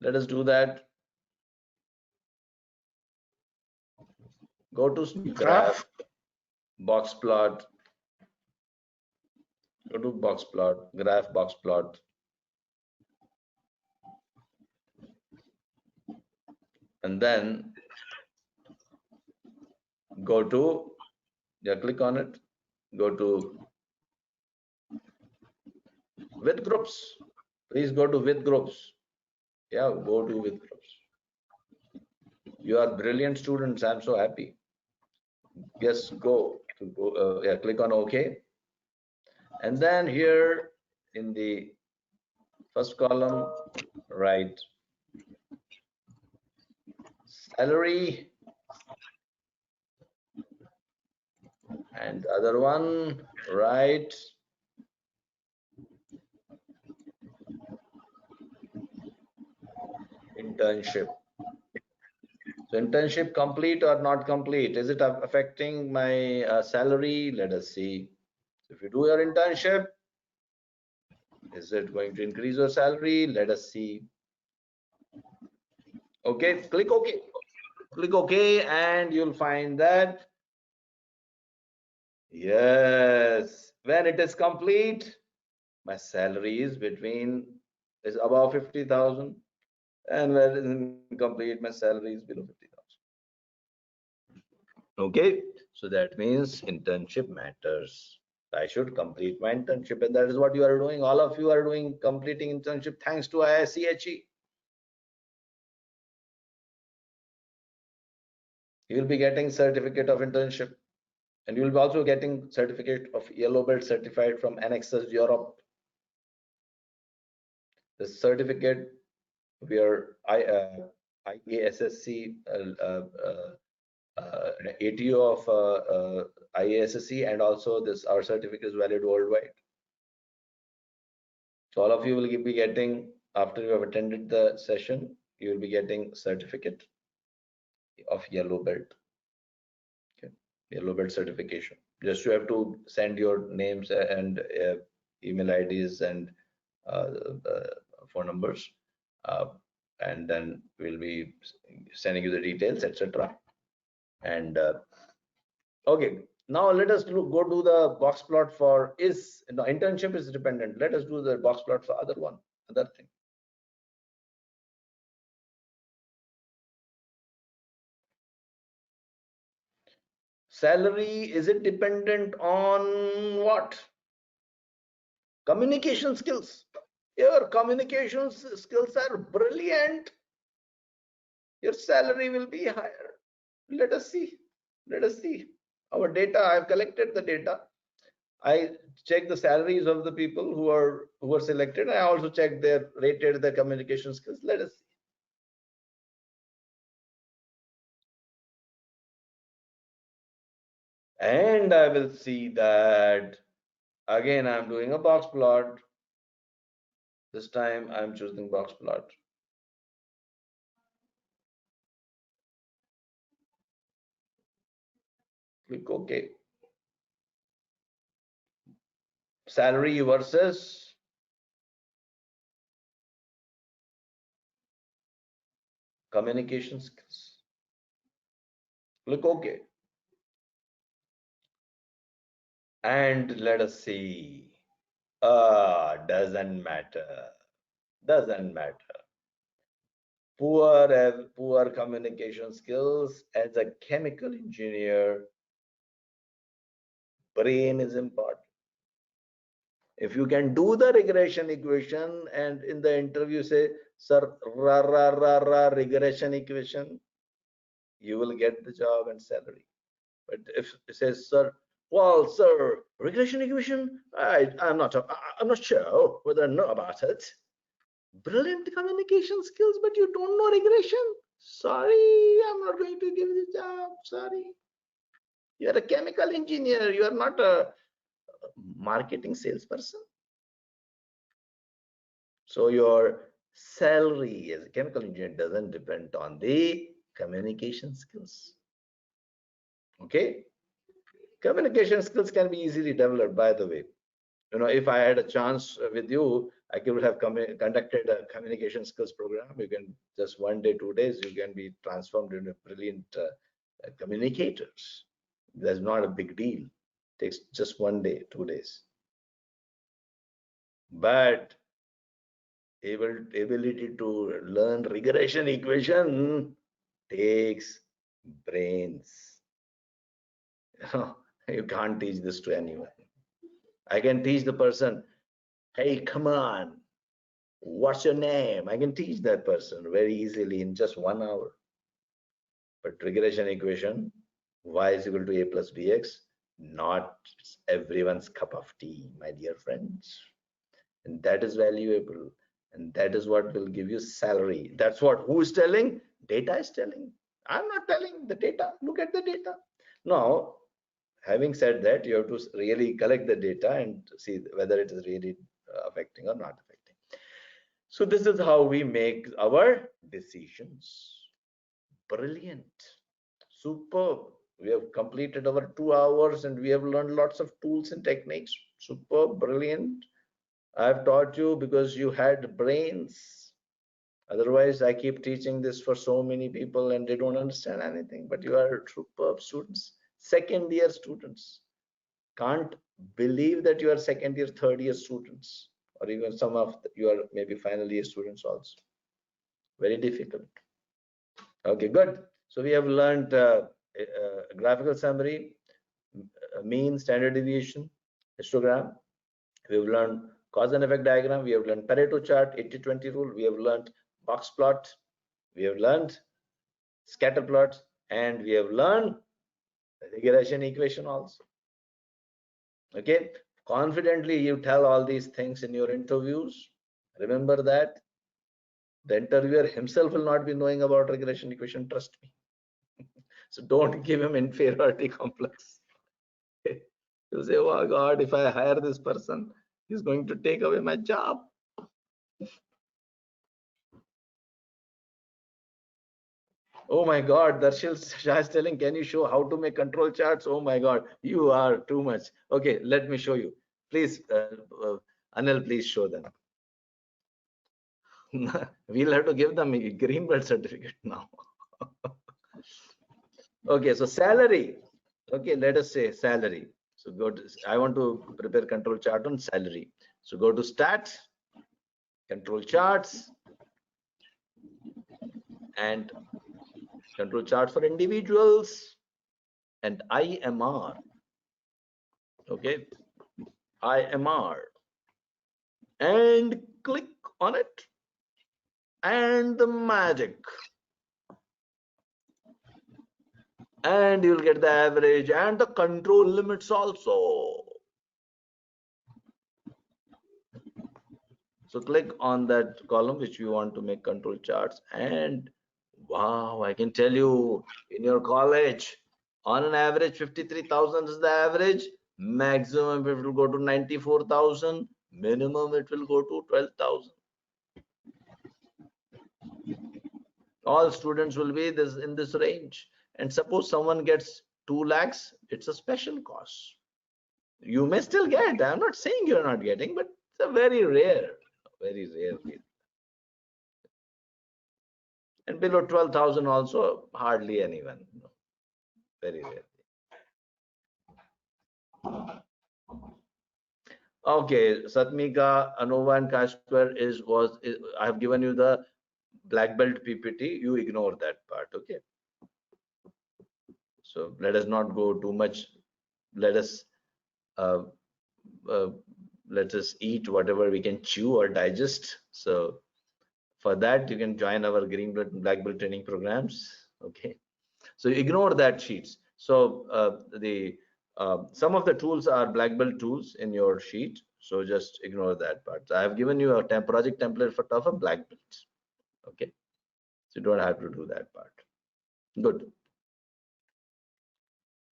Let us do that. Go to graph, box plot, go to box plot, graph box plot. And then go to, click on it, go to with groups. Please go to with groups. Yeah, go to with groups. You are brilliant students. I'm so happy. Yes, go to yeah, click on OK. And then here in the first column, write salary, and the other one, write internship. So internship complete or not complete? Is it affecting my salary? Let us see. So if you do your internship, is it going to increase your salary? Let us see. Okay, click OK. Click OK, and you'll find that yes, when it is complete, my salary is above 50,000, and when it is incomplete, my salary is below 50,000. Okay, so that means internship matters. I should complete my internship, and that is what you are doing. All of you are doing completing internship thanks to IIChE. You will be getting certificate of internship, and you will be also getting certificate of yellow belt certified from Anexas Europe. The certificate where IISSC ATO of IISSC, and also this our certificate is valid worldwide. So all of you will be getting, after you have attended the session, you will be getting certificate of yellow belt. Okay, yellow belt certification. Just you have to send your names and email IDs and uh, phone numbers, and then we'll be sending you the details, etc. And okay, now let us go do the box plot for internship is dependent. Let us do the box plot for other thing. Salary, is it dependent on what? Communication skills. Your communication skills are brilliant, your salary will be higher. Let us see. Let us see. Our data, I've collected the data. I check the salaries of the people who are selected. I also check rated their communication skills. Let us see. And I will see that again. I'm doing a box plot. This time I'm choosing box plot. Click OK. Salary versus communication skills. Click OK. And let us see. Doesn't matter. Doesn't matter. Poor communication skills. As a chemical engineer, brain is important. If you can do the regression equation and in the interview say, sir, regression equation, you will get the job and salary. But if it says, sir, well, sir, regression equation, I'm not sure whether I know about it. Brilliant communication skills, but you don't know regression. Sorry, I'm not going to give you the job. Sorry. You are a chemical engineer. You are not a marketing salesperson. So your salary as a chemical engineer doesn't depend on the communication skills. Okay. Communication skills can be easily developed, by the way. You know, if I had a chance with you, I could have conducted a communication skills program. You can just 1 day, 2 days, you can be transformed into brilliant communicators. That's not a big deal. It takes just 1 day, 2 days. But ability to learn regression equation takes brains. You can't teach this to anyone. I can teach the person, hey, come on, what's your name? I can teach that person very easily in just 1 hour. But regression equation, y is equal to a plus bx, not everyone's cup of tea, my dear friends. And that is valuable. And that is what will give you salary. That's what who is telling? Data is telling. I'm not telling, the data. Look at the data. Now, having said that, you have to really collect the data and see whether it is really affecting or not affecting. So this is how we make our decisions. Brilliant. Superb. We have completed our 2 hours and we have learned lots of tools and techniques. Superb, brilliant. I've taught you because you had brains. Otherwise, I keep teaching this for so many people and they don't understand anything. But you are superb students, second year students. Can't believe that you are second year, third year students, or even some of you are maybe final year students also. Very difficult. Okay, good. So we have learned graphical summary, mean, standard deviation, histogram. We have learned cause and effect diagram. We have learned Pareto chart, 80-20 rule. We have learned box plot. We have learned scatter plot, and we have learned regression equation also. Okay, confidently you tell all these things in your interviews. Remember that the interviewer himself will not be knowing about regression equation, trust me. So don't give him inferiority complex. You say, oh God, if I hire this person, he's going to take away my job. Oh my God, Darshil Shah is telling, can you show how to make control charts? Oh my God, you are too much. Okay, let me show you. Please, Anil, please show them. We'll have to give them a green belt certificate now. Okay, so salary. Okay, let us say salary. So go to, I want to prepare control chart on salary. So go to stat, control charts, and control chart for individuals, and IMR. Okay, IMR, and click on it, and the magic, and you'll get the average and the control limits also. So click on that column which you want to make control charts, and wow, I can tell you, in your college, on an average 53,000 is the average. Maximum it will go to 94,000. Minimum it will go to 12,000. All students will be this in this range. And suppose someone gets 2 lakhs, it's a special cost. You may still get. I'm not saying you're not getting, but it's a very rare. And below 12,000 also hardly anyone. Very rare. Okay, Satmika, ANOVA and chi-square I have given you the black belt PPT. You ignore that part. Okay. So let us not go too much. Let us uh, uh, let us eat whatever we can chew or digest. So for that, you can join our green belt and black belt training programs. Okay. So ignore that sheets. So some of the tools are black belt tools in your sheet. So just ignore that part. So I have given you a project template for black belts. Okay. So you don't have to do that part. Good.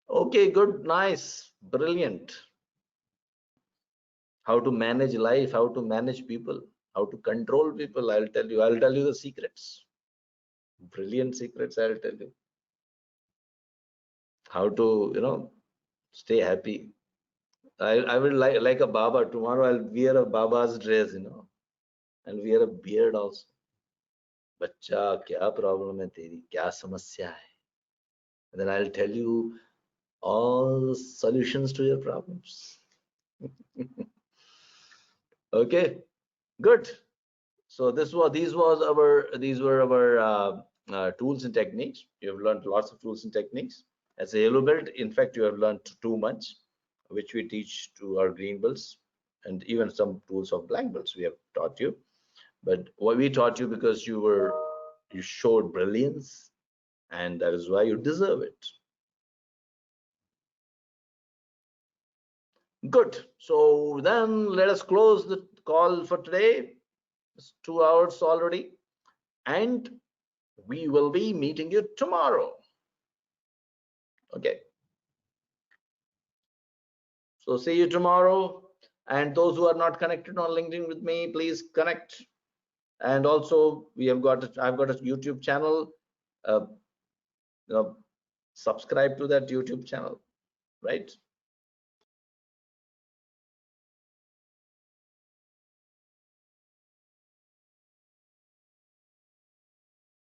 Okay, good, nice, brilliant. How to manage life, how to manage people, how to control people. I'll tell you the secrets. Brilliant secrets, I'll tell you. How to, stay happy. I will like a Baba. Tomorrow I'll wear a Baba's dress, and wear a beard also. बच्चा क्या problem है तेरी, क्या समस्या है? And then I'll tell you all the solutions to your problems. Okay, good. So these were our tools and techniques. You have learned lots of tools and techniques. As a yellow belt, in fact, you have learned too much, which we teach to our green belts, and even some tools of black belts we have taught you. But what we taught you because you showed brilliance, and that is why you deserve it. Good. So then let us close the call for today. It's 2 hours already, and we will be meeting you tomorrow. Okay. So see you tomorrow. And those who are not connected on LinkedIn with me, please connect. And also, I've got a YouTube channel. Subscribe to that YouTube channel, right?